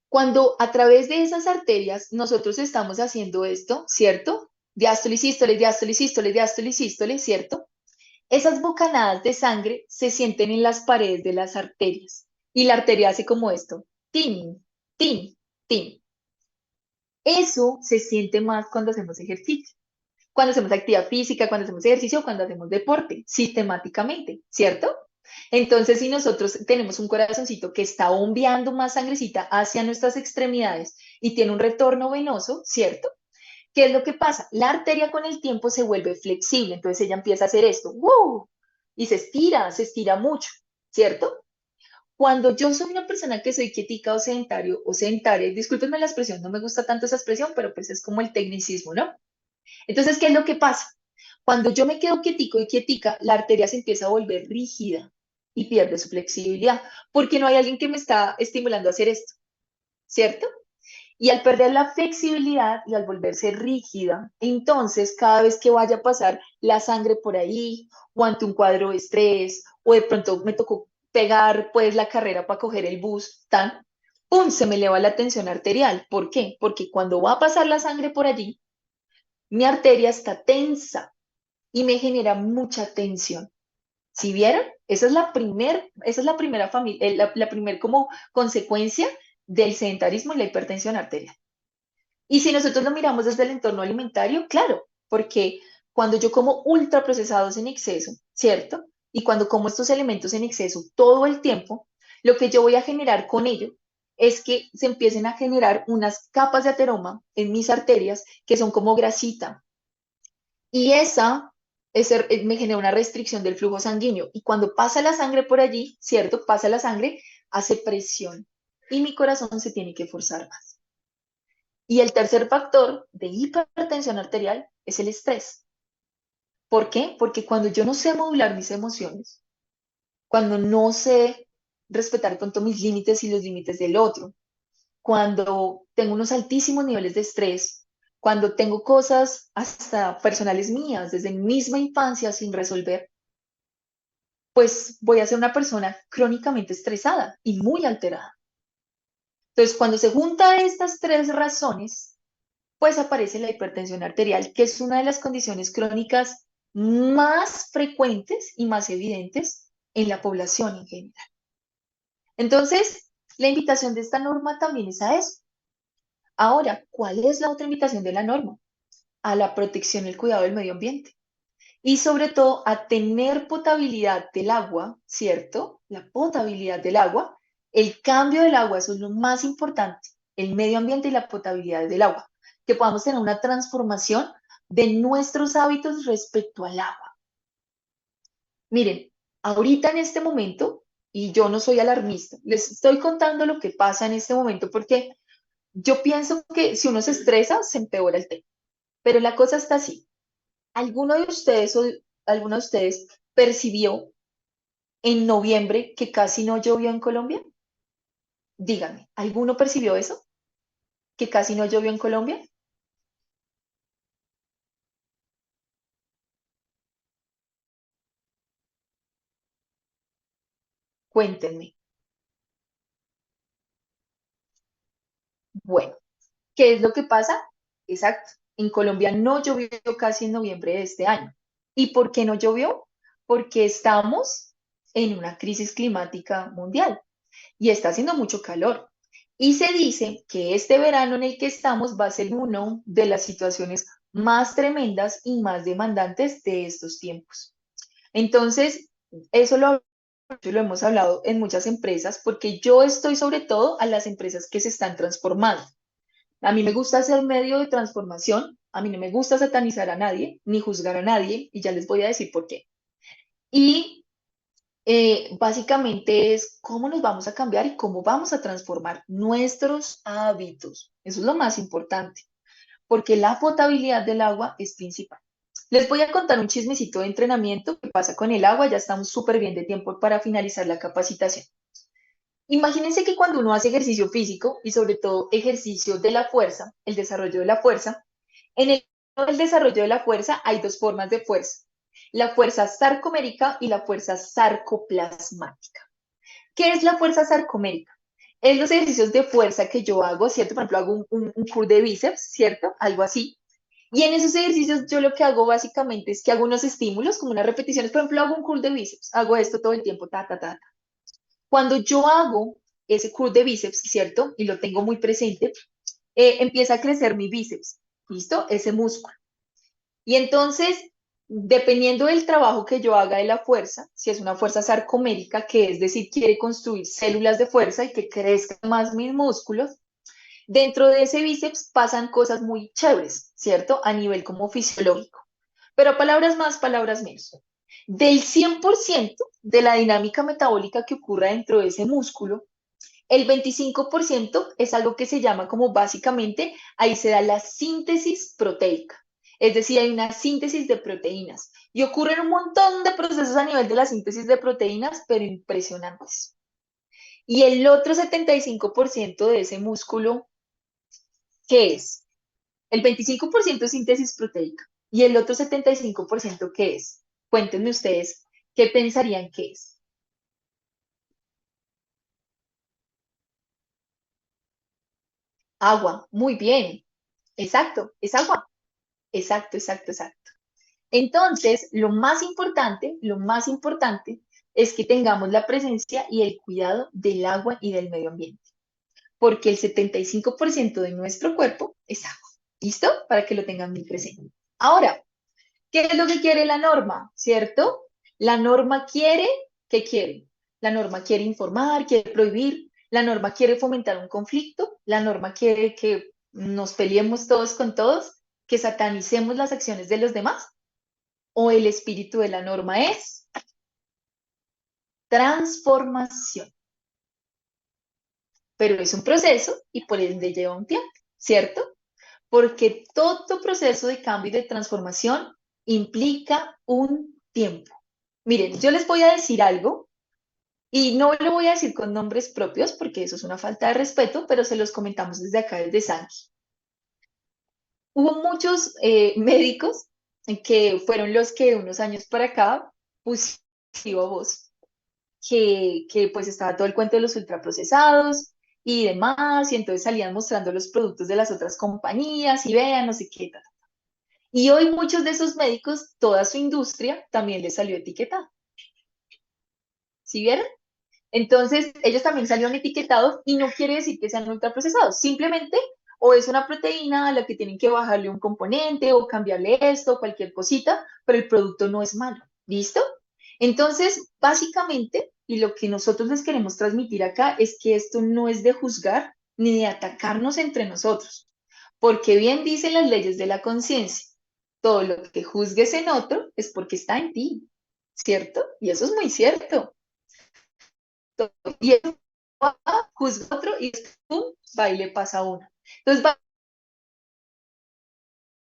[SPEAKER 1] Cuando a través de esas arterias nosotros estamos haciendo esto, ¿cierto? Diástole, sístole, diástole, sístole, diástole, sístole, ¿cierto? Esas bocanadas de sangre se sienten en las paredes de las arterias y la arteria hace como esto, tin, tin, tin. Eso se siente más cuando hacemos ejercicio, cuando hacemos actividad física, cuando hacemos ejercicio, cuando hacemos deporte, sistemáticamente, ¿cierto? Entonces, si nosotros tenemos un corazoncito que está bombeando más sangrecita hacia nuestras extremidades y tiene un retorno venoso, ¿cierto? ¿Qué es lo que pasa? La arteria con el tiempo se vuelve flexible, entonces ella empieza a hacer esto, ¡wow! Y se estira mucho, ¿cierto? Cuando yo soy una persona que soy quietica o sedentario o sedentaria, y discúlpenme la expresión, no me gusta tanto esa expresión, pero pues es como el tecnicismo, ¿no? Entonces, ¿qué es lo que pasa? Cuando yo me quedo quietico y quietica, la arteria se empieza a volver rígida y pierde su flexibilidad, porque no hay alguien que me está estimulando a hacer esto, ¿cierto? Y al perder la flexibilidad y al volverse rígida, entonces cada vez que vaya a pasar la sangre por ahí, o ante un cuadro de estrés, o de pronto me tocó pegar pues la carrera para coger el bus, tan, ¡pum! Se me eleva la tensión arterial. ¿Por qué? Porque cuando va a pasar la sangre por allí, mi arteria está tensa y me genera mucha tensión. ¿Si vieron? Esa es la primera familia, la primer como consecuencia del sedentarismo y la hipertensión arterial. Y si nosotros lo miramos desde el entorno alimentario, claro, porque cuando yo como ultraprocesados en exceso, ¿cierto? Y cuando como estos elementos en exceso todo el tiempo, lo que yo voy a generar con ello es que se empiecen a generar unas capas de ateroma en mis arterias que son como grasita. Y me genera una restricción del flujo sanguíneo. Y cuando pasa la sangre por allí, ¿cierto? Pasa la sangre, hace presión y mi corazón se tiene que forzar más. Y el tercer factor de hipertensión arterial es el estrés. ¿Por qué? Porque cuando yo no sé modular mis emociones, cuando no sé respetar tanto mis límites y los límites del otro, cuando tengo unos altísimos niveles de estrés, cuando tengo cosas hasta personales mías desde mi misma infancia sin resolver, pues voy a ser una persona crónicamente estresada y muy alterada. Entonces, cuando se juntan estas tres razones, pues aparece la hipertensión arterial, que es una de las condiciones crónicas más frecuentes y más evidentes en la población en general. Entonces, la invitación de esta norma también es a eso. Ahora, ¿cuál es la otra invitación de la norma? A la protección y el cuidado del medio ambiente. Y sobre todo a tener potabilidad del agua, ¿cierto? La potabilidad del agua, el cambio del agua, eso es lo más importante, el medio ambiente y la potabilidad del agua, que podamos tener una transformación de nuestros hábitos respecto al agua. Miren, ahorita en este momento, y yo no soy alarmista, les estoy contando lo que pasa en este momento porque yo pienso que si uno se estresa, se empeora el tema, pero la cosa está así. ¿Alguno de ustedes o alguno de ustedes percibió en noviembre que casi no llovió en Colombia? Díganme, ¿alguno percibió eso? ¿Que casi no llovió en Colombia? Cuéntenme. Bueno, ¿qué es lo que pasa? Exacto. En Colombia no llovió casi en noviembre de este año. ¿Y por qué no llovió? Porque estamos en una crisis climática mundial y está haciendo mucho calor. Y se dice que este verano en el que estamos va a ser uno de las situaciones más tremendas y más demandantes de estos tiempos. Entonces, lo hemos hablado en muchas empresas porque yo estoy sobre todo a las empresas que se están transformando. A mí me gusta ser medio de transformación, a mí no me gusta satanizar a nadie ni juzgar a nadie y ya les voy a decir por qué. Y básicamente es cómo nos vamos a cambiar y cómo vamos a transformar nuestros hábitos. Eso es lo más importante, porque la potabilidad del agua es principal. Les voy a contar un chismecito de entrenamiento que pasa con el agua. Ya estamos súper bien de tiempo para finalizar la capacitación. Imagínense que cuando uno hace ejercicio físico y sobre todo ejercicio de la fuerza, el desarrollo de la fuerza, en el desarrollo de la fuerza hay dos formas de fuerza, la fuerza sarcomérica y la fuerza sarcoplasmática. ¿Qué es la fuerza sarcomérica? Es los ejercicios de fuerza que yo hago, ¿cierto? Por ejemplo, hago un curl de bíceps, ¿cierto? Algo así. Y en esos ejercicios yo lo que hago básicamente es que hago unos estímulos, como unas repeticiones. Por ejemplo, hago un curl de bíceps, hago esto todo el tiempo, ta, ta, ta, ta. Cuando yo hago ese curl de bíceps, ¿cierto? Y lo tengo muy presente, empieza a crecer mi bíceps, ¿listo? Ese músculo. Y entonces, dependiendo del trabajo que yo haga de la fuerza, si es una fuerza sarcomérica, que es decir, quiere construir células de fuerza y que crezcan más mis músculos, dentro de ese bíceps pasan cosas muy chéveres, ¿cierto? A nivel como fisiológico. Pero palabras más, palabras menos. Del 100% de la dinámica metabólica que ocurra dentro de ese músculo, el 25% es algo que se llama como básicamente, ahí se da la síntesis proteica. Es decir, hay una síntesis de proteínas y ocurren un montón de procesos a nivel de la síntesis de proteínas, pero impresionantes. Y el otro 75% de ese músculo, ¿qué es? El 25% es síntesis proteica y el otro 75% ¿qué es? Cuéntenme ustedes, ¿qué pensarían que es? Agua, muy bien, exacto, es agua, exacto, exacto, exacto. Entonces, lo más importante es que tengamos la presencia y el cuidado del agua y del medio ambiente, porque el 75% de nuestro cuerpo es agua. ¿Listo? Para que lo tengan muy presente. Ahora, ¿qué es lo que quiere la norma? ¿Cierto? La norma quiere, ¿qué quiere? La norma quiere informar, quiere prohibir, la norma quiere fomentar un conflicto, la norma quiere que nos peleemos todos con todos, que satanicemos las acciones de los demás, o el espíritu de la norma es transformación. Pero es un proceso y por ende lleva un tiempo, ¿cierto? Porque todo proceso de cambio y de transformación implica un tiempo. Miren, yo les voy a decir algo y no lo voy a decir con nombres propios porque eso es una falta de respeto, pero se los comentamos desde acá, desde Sanki. Hubo muchos médicos que fueron los que unos años para acá pusieron voz, que pues estaba todo el cuento de los ultraprocesados y demás, y entonces salían mostrando los productos de las otras compañías y vean, no sé qué tal. Y hoy muchos de esos médicos, toda su industria también les salió etiquetada. ¿Sí vieron? Entonces, ellos también salieron etiquetados y no quiere decir que sean ultraprocesados, simplemente o es una proteína a la que tienen que bajarle un componente o cambiarle esto, cualquier cosita, pero el producto no es malo. ¿Listo? Entonces, básicamente, y lo que nosotros les queremos transmitir acá es que esto no es de juzgar ni de atacarnos entre nosotros, porque bien dicen las leyes de la conciencia, todo lo que juzgues en otro es porque está en ti, ¿cierto? Y eso es muy cierto. Y eso va, juzga a otro y pum, va y le pasa a uno. Entonces,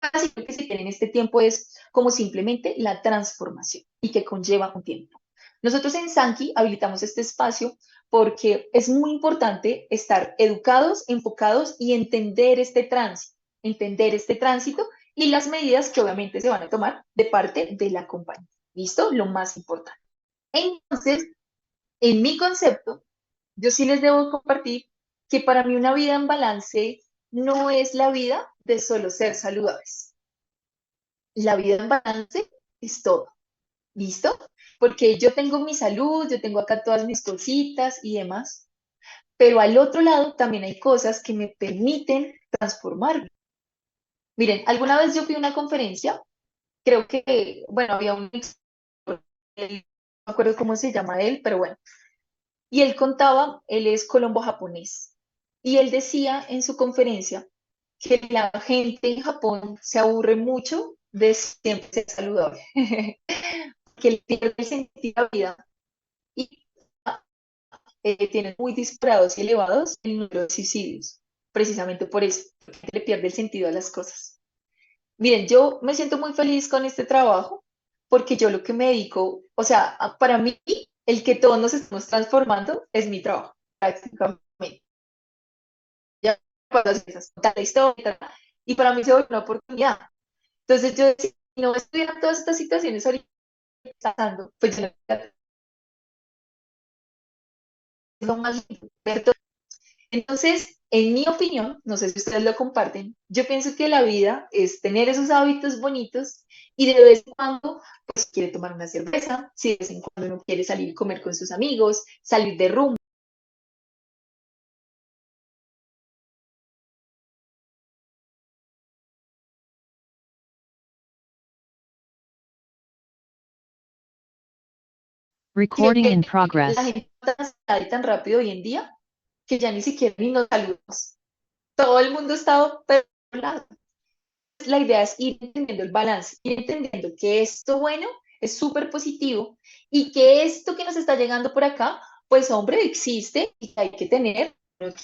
[SPEAKER 1] básicamente lo que se quiere en este tiempo es como simplemente la transformación y que conlleva un tiempo. Nosotros en Sanki habilitamos este espacio porque es muy importante estar educados, enfocados y entender este tránsito y las medidas que obviamente se van a tomar de parte de la compañía. ¿Listo? Lo más importante. Entonces, en mi concepto, yo sí les debo compartir que para mí una vida en balance no es la vida de solo ser saludables. La vida en balance es todo. ¿Listo? Porque yo tengo mi salud, yo tengo acá todas mis cositas y demás, pero al otro lado también hay cosas que me permiten transformarme. Miren, alguna vez yo fui a una conferencia, creo que, bueno, había un, no me acuerdo cómo se llama él, pero bueno, y él contaba, él es colombo japonés, y él decía en su conferencia que la gente en Japón se aburre mucho de siempre ser saludable, que le pierde el sentido a la vida y tienen muy disparados y elevados el número de suicidios, precisamente por eso, porque le pierde el sentido a las cosas. Miren, yo me siento muy feliz con este trabajo porque yo lo que me dedico, o sea, para mí, el que todos nos estamos transformando es mi trabajo, prácticamente. Ya cuando haces contar la historia, y para mí se vuelve una oportunidad. Entonces yo decía, si no estuviera todas estas situaciones ahorita pasando, pues yo no es lo más lindo, ver todo. Entonces, en mi opinión, no sé si ustedes lo comparten, yo pienso que la vida es tener esos hábitos bonitos y de vez en cuando, pues quiere tomar una cerveza, si de vez en cuando uno quiere salir a comer con sus amigos, salir de rumba.
[SPEAKER 2] Recording in
[SPEAKER 1] La
[SPEAKER 2] progress.
[SPEAKER 1] gente está tan rápido hoy en día que ya ni siquiera ni nos saludamos. Todo el mundo está lado. La idea es ir entendiendo el balance, ir entendiendo que esto bueno es súper positivo y que esto que nos está llegando por acá, pues hombre, existe y hay que tener de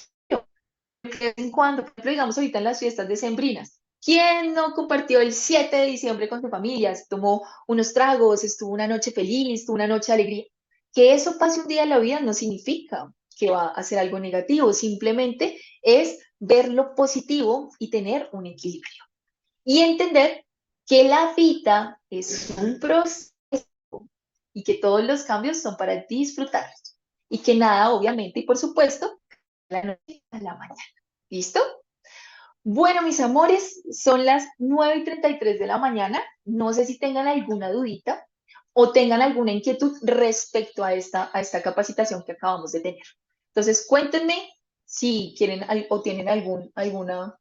[SPEAKER 1] vez en cuando, por ejemplo, digamos ahorita en las fiestas decembrinas. ¿Quién no compartió el 7 de diciembre con su familia? Se tomó unos tragos, estuvo una noche feliz, tuvo una noche de alegría. Que eso pase un día en la vida no significa que va a ser algo negativo, simplemente es ver lo positivo y tener un equilibrio y entender que la vida es un proceso y que todos los cambios son para disfrutarlos y que nada, obviamente, y por supuesto, la noche a la mañana. ¿Listo? Bueno, mis amores, son las 9:33 de la mañana. No sé si tengan alguna dudita o tengan alguna inquietud respecto a esta capacitación que acabamos de tener. Entonces, cuéntenme si quieren o tienen alguna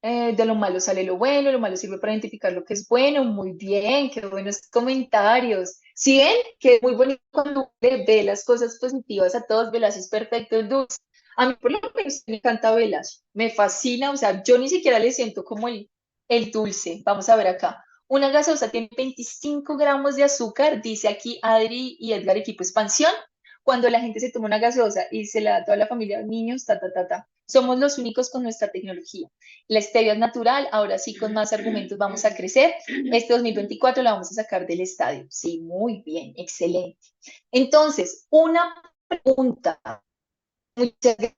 [SPEAKER 1] de lo malo sale lo malo sirve para identificar lo que es bueno, muy bien, qué buenos comentarios. Si ven que es muy bonito cuando le ve las cosas positivas a todos, Velas es perfecto, es dulce. A mí por lo menos me encanta Velas, me fascina, o sea, yo ni siquiera le siento como el dulce. Vamos a ver acá. Una gaseosa tiene 25 gramos de azúcar, dice aquí Adri y Edgar, equipo expansión. Cuando la gente se toma una gaseosa y se la da a toda la familia, niños, ta, ta, ta, ta. Somos los únicos con nuestra tecnología. La stevia es natural, ahora sí con más argumentos vamos a crecer. Este 2024 la vamos a sacar del estadio. Sí, muy bien, excelente. Entonces, una pregunta. Muchas gracias.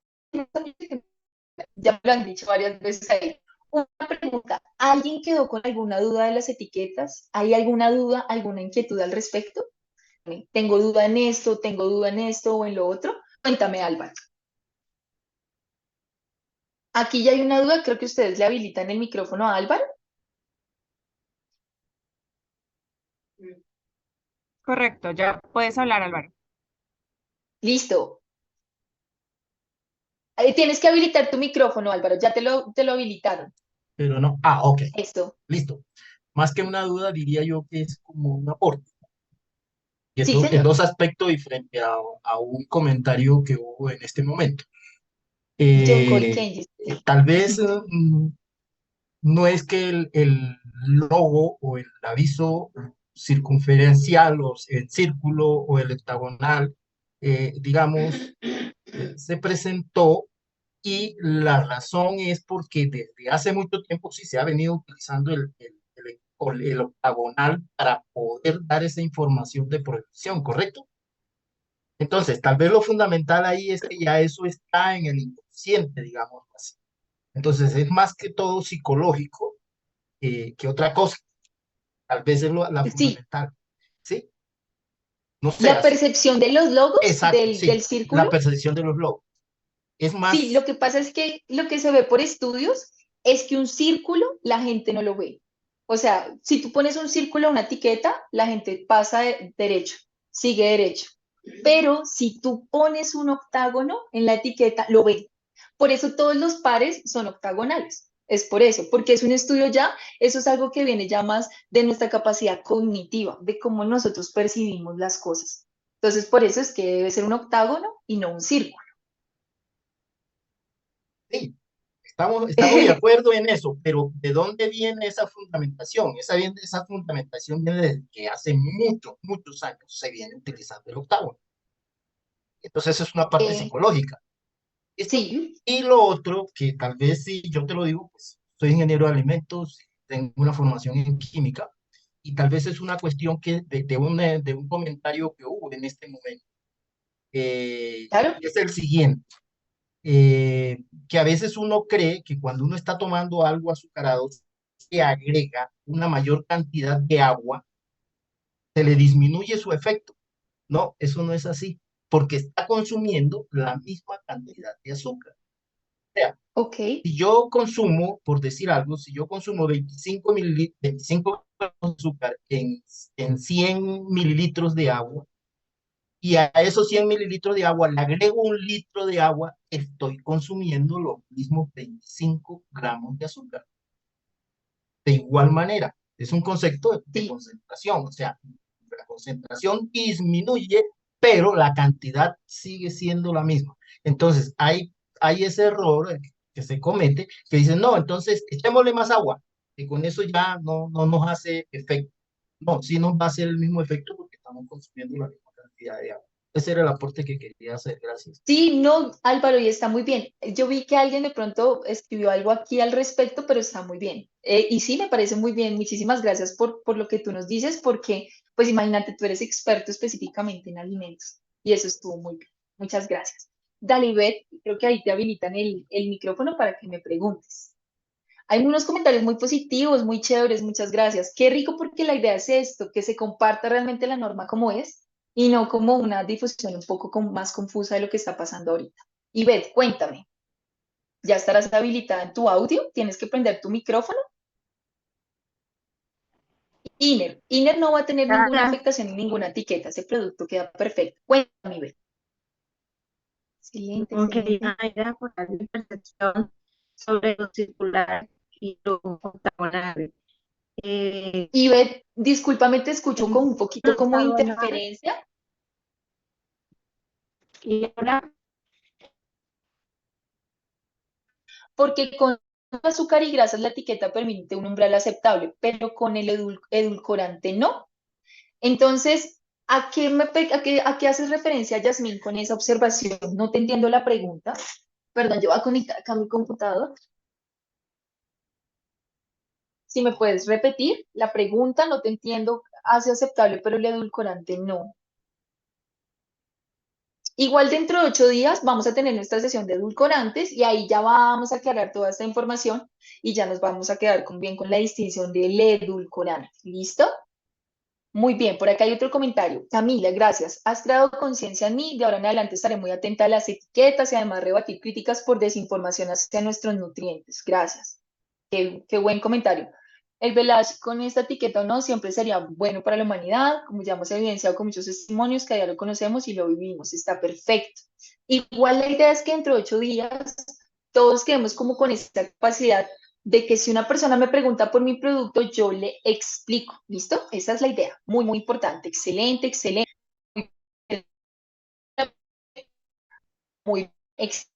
[SPEAKER 1] Ya me lo han dicho varias veces ahí. Una pregunta. ¿Alguien quedó con alguna duda de las etiquetas? ¿Hay alguna duda, alguna inquietud al respecto? ¿Tengo duda en esto o en lo otro? Cuéntame, Álvaro. Aquí ya hay una duda, creo que ustedes le habilitan el micrófono a Álvaro.
[SPEAKER 4] Correcto, ya puedes hablar, Álvaro.
[SPEAKER 1] Listo. Tienes que habilitar tu micrófono, Álvaro, ya te lo habilitaron.
[SPEAKER 5] Pero no. Ah, ok,
[SPEAKER 1] Esto.
[SPEAKER 5] listo. Más que una duda, diría yo que es como un aporte. Y
[SPEAKER 1] Sí,
[SPEAKER 5] en
[SPEAKER 1] señor.
[SPEAKER 5] dos aspectos y frente a un comentario que hubo en este momento.
[SPEAKER 1] John Corey
[SPEAKER 5] Eh,
[SPEAKER 1] Keynes, sí.
[SPEAKER 5] Tal vez no es que el logo o el aviso circunferencial o el círculo o el hectagonal, digamos, se presentó y la razón es porque desde hace mucho tiempo sí se ha venido utilizando el octagonal para poder dar esa información de proyección, ¿correcto? Entonces, tal vez lo fundamental ahí es que ya eso está en el inconsciente, digamos así. Entonces, es más que todo psicológico que otra cosa. Tal vez es la
[SPEAKER 1] Sí,
[SPEAKER 5] fundamental. ¿Sí? No sé,
[SPEAKER 1] la
[SPEAKER 5] así.
[SPEAKER 1] percepción de los logos
[SPEAKER 5] Exacto,
[SPEAKER 1] del
[SPEAKER 5] sí. La
[SPEAKER 1] círculo.
[SPEAKER 5] percepción de los logos. Es
[SPEAKER 1] Sí, lo
[SPEAKER 5] más,
[SPEAKER 1] que pasa es que lo que se ve por estudios es que un círculo la gente no lo ve. O sea, si tú pones un círculo a una etiqueta, la gente pasa derecho, sigue derecho. Pero si tú pones un octágono en la etiqueta, lo ve. Por eso todos los pares son octagonales. Es por eso, porque es un estudio ya, eso es algo que viene ya más de nuestra capacidad cognitiva, de cómo nosotros percibimos las cosas. Entonces, por eso es que debe ser un octágono y no un círculo.
[SPEAKER 5] sí, estamos de acuerdo en eso, pero ¿de dónde viene esa fundamentación? Esa fundamentación viene desde que hace muchos, muchos años se viene utilizando el octágono. Entonces, eso es una parte
[SPEAKER 1] Eh,
[SPEAKER 5] psicológica. ¿Listo?
[SPEAKER 1] sí,
[SPEAKER 5] Y lo otro, que tal vez si yo te lo digo, pues soy ingeniero de alimentos, tengo una formación en química, y tal vez es una cuestión que de un comentario que hubo en este momento.
[SPEAKER 1] claro.
[SPEAKER 5] Es el siguiente, que a veces uno cree que cuando uno está tomando algo azucarado, se agrega una mayor cantidad de agua, se le disminuye su efecto. No, eso no es así, porque está consumiendo la misma cantidad de azúcar. O sea,
[SPEAKER 1] Ok,
[SPEAKER 5] si yo consumo, por decir algo, si yo consumo 25 gramos de azúcar en 100 mililitros de agua, y a esos 100 mililitros de agua le agrego un litro de agua, estoy consumiendo los mismos 25 gramos de azúcar. De igual manera, es un concepto de
[SPEAKER 1] sí,
[SPEAKER 5] concentración, o sea, la concentración disminuye, pero la cantidad sigue siendo la misma. Entonces, hay ese error que se comete, que dicen, no, entonces echémosle más agua, y con eso ya no nos hace efecto. No, sí nos va a hacer el mismo efecto porque estamos consumiendo la misma cantidad de agua. Ese era el aporte que quería hacer, gracias.
[SPEAKER 1] sí, no, Álvaro, y está muy bien. Yo vi que alguien de pronto escribió algo aquí al respecto, pero está muy bien. Y sí, me parece muy bien. Muchísimas gracias por lo que tú nos dices, porque, pues imagínate, tú eres experto específicamente en alimentos, y eso estuvo muy bien. Muchas gracias. Dalibet, creo que ahí te habilitan el micrófono para que me preguntes. Hay unos comentarios muy positivos, muy chéveres, muchas gracias. Qué rico porque la idea es esto, que se comparta realmente la norma como es y no como una difusión un poco más confusa de lo que está pasando ahorita. Y Beth, cuéntame, ¿ya estarás habilitada en tu audio? ¿Tienes que prender tu micrófono? Iner no va a tener ninguna
[SPEAKER 4] Gracias.
[SPEAKER 1] afectación en ninguna etiqueta, ese producto queda perfecto. Cuéntame, Beth. Excelente,
[SPEAKER 4] Ok,
[SPEAKER 1] excelente.
[SPEAKER 4] Aida, por dar mi percepción sobre lo circular y lo octagonal. Eh,
[SPEAKER 1] Y Beth, discúlpame, te escucho con
[SPEAKER 4] el
[SPEAKER 1] un poquito como
[SPEAKER 4] octagonal
[SPEAKER 1] interferencia,
[SPEAKER 4] y ahora,
[SPEAKER 1] porque con azúcar y grasas la etiqueta permite un umbral aceptable, pero con el edulcorante no. Entonces, ¿a qué haces referencia, Yasmín, con esa observación? No te entiendo la pregunta. Perdón, yo voy a conectar acá mi computador. Si me puedes repetir la pregunta, no te entiendo. Hace aceptable, pero el edulcorante no. Igual dentro de 8 días vamos a tener nuestra sesión de edulcorantes y ahí ya vamos a aclarar toda esta información y ya nos vamos a quedar bien con la distinción del edulcorante. ¿Listo? Muy bien, por acá hay otro comentario. Camila, gracias. Has creado conciencia en mí. De ahora en adelante estaré muy atenta a las etiquetas y además rebatir críticas por desinformación hacia nuestros nutrientes. Gracias. Qué buen comentario. El velash con esta etiqueta o no siempre sería bueno para la humanidad, como ya hemos evidenciado con muchos testimonios que ya lo conocemos y lo vivimos. Está perfecto. Igual la idea es que dentro de 8 días todos quedemos como con esta capacidad de que si una persona me pregunta por mi producto, yo le explico. ¿Listo? Esa es la idea. Muy, muy importante. Excelente, excelente. Muy excelente.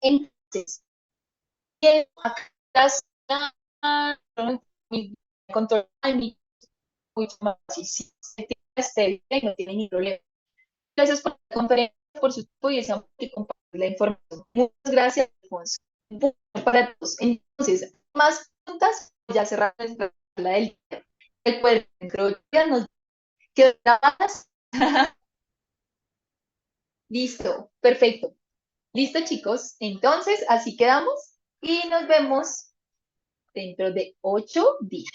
[SPEAKER 1] Entonces, acá control mucho más fácil. Si usted tiene stevia y no tiene ni problema. Gracias por la conferencia, por su tiempo y esa que compartir la información. Muchas gracias, Alfonso. Un punto para todos. Entonces, más preguntas, ya cerramos la del día. Recuerden, dentro de 8 días nos quedamos. Listo, perfecto. Listo, chicos. Entonces, así quedamos y nos vemos dentro de 8 días.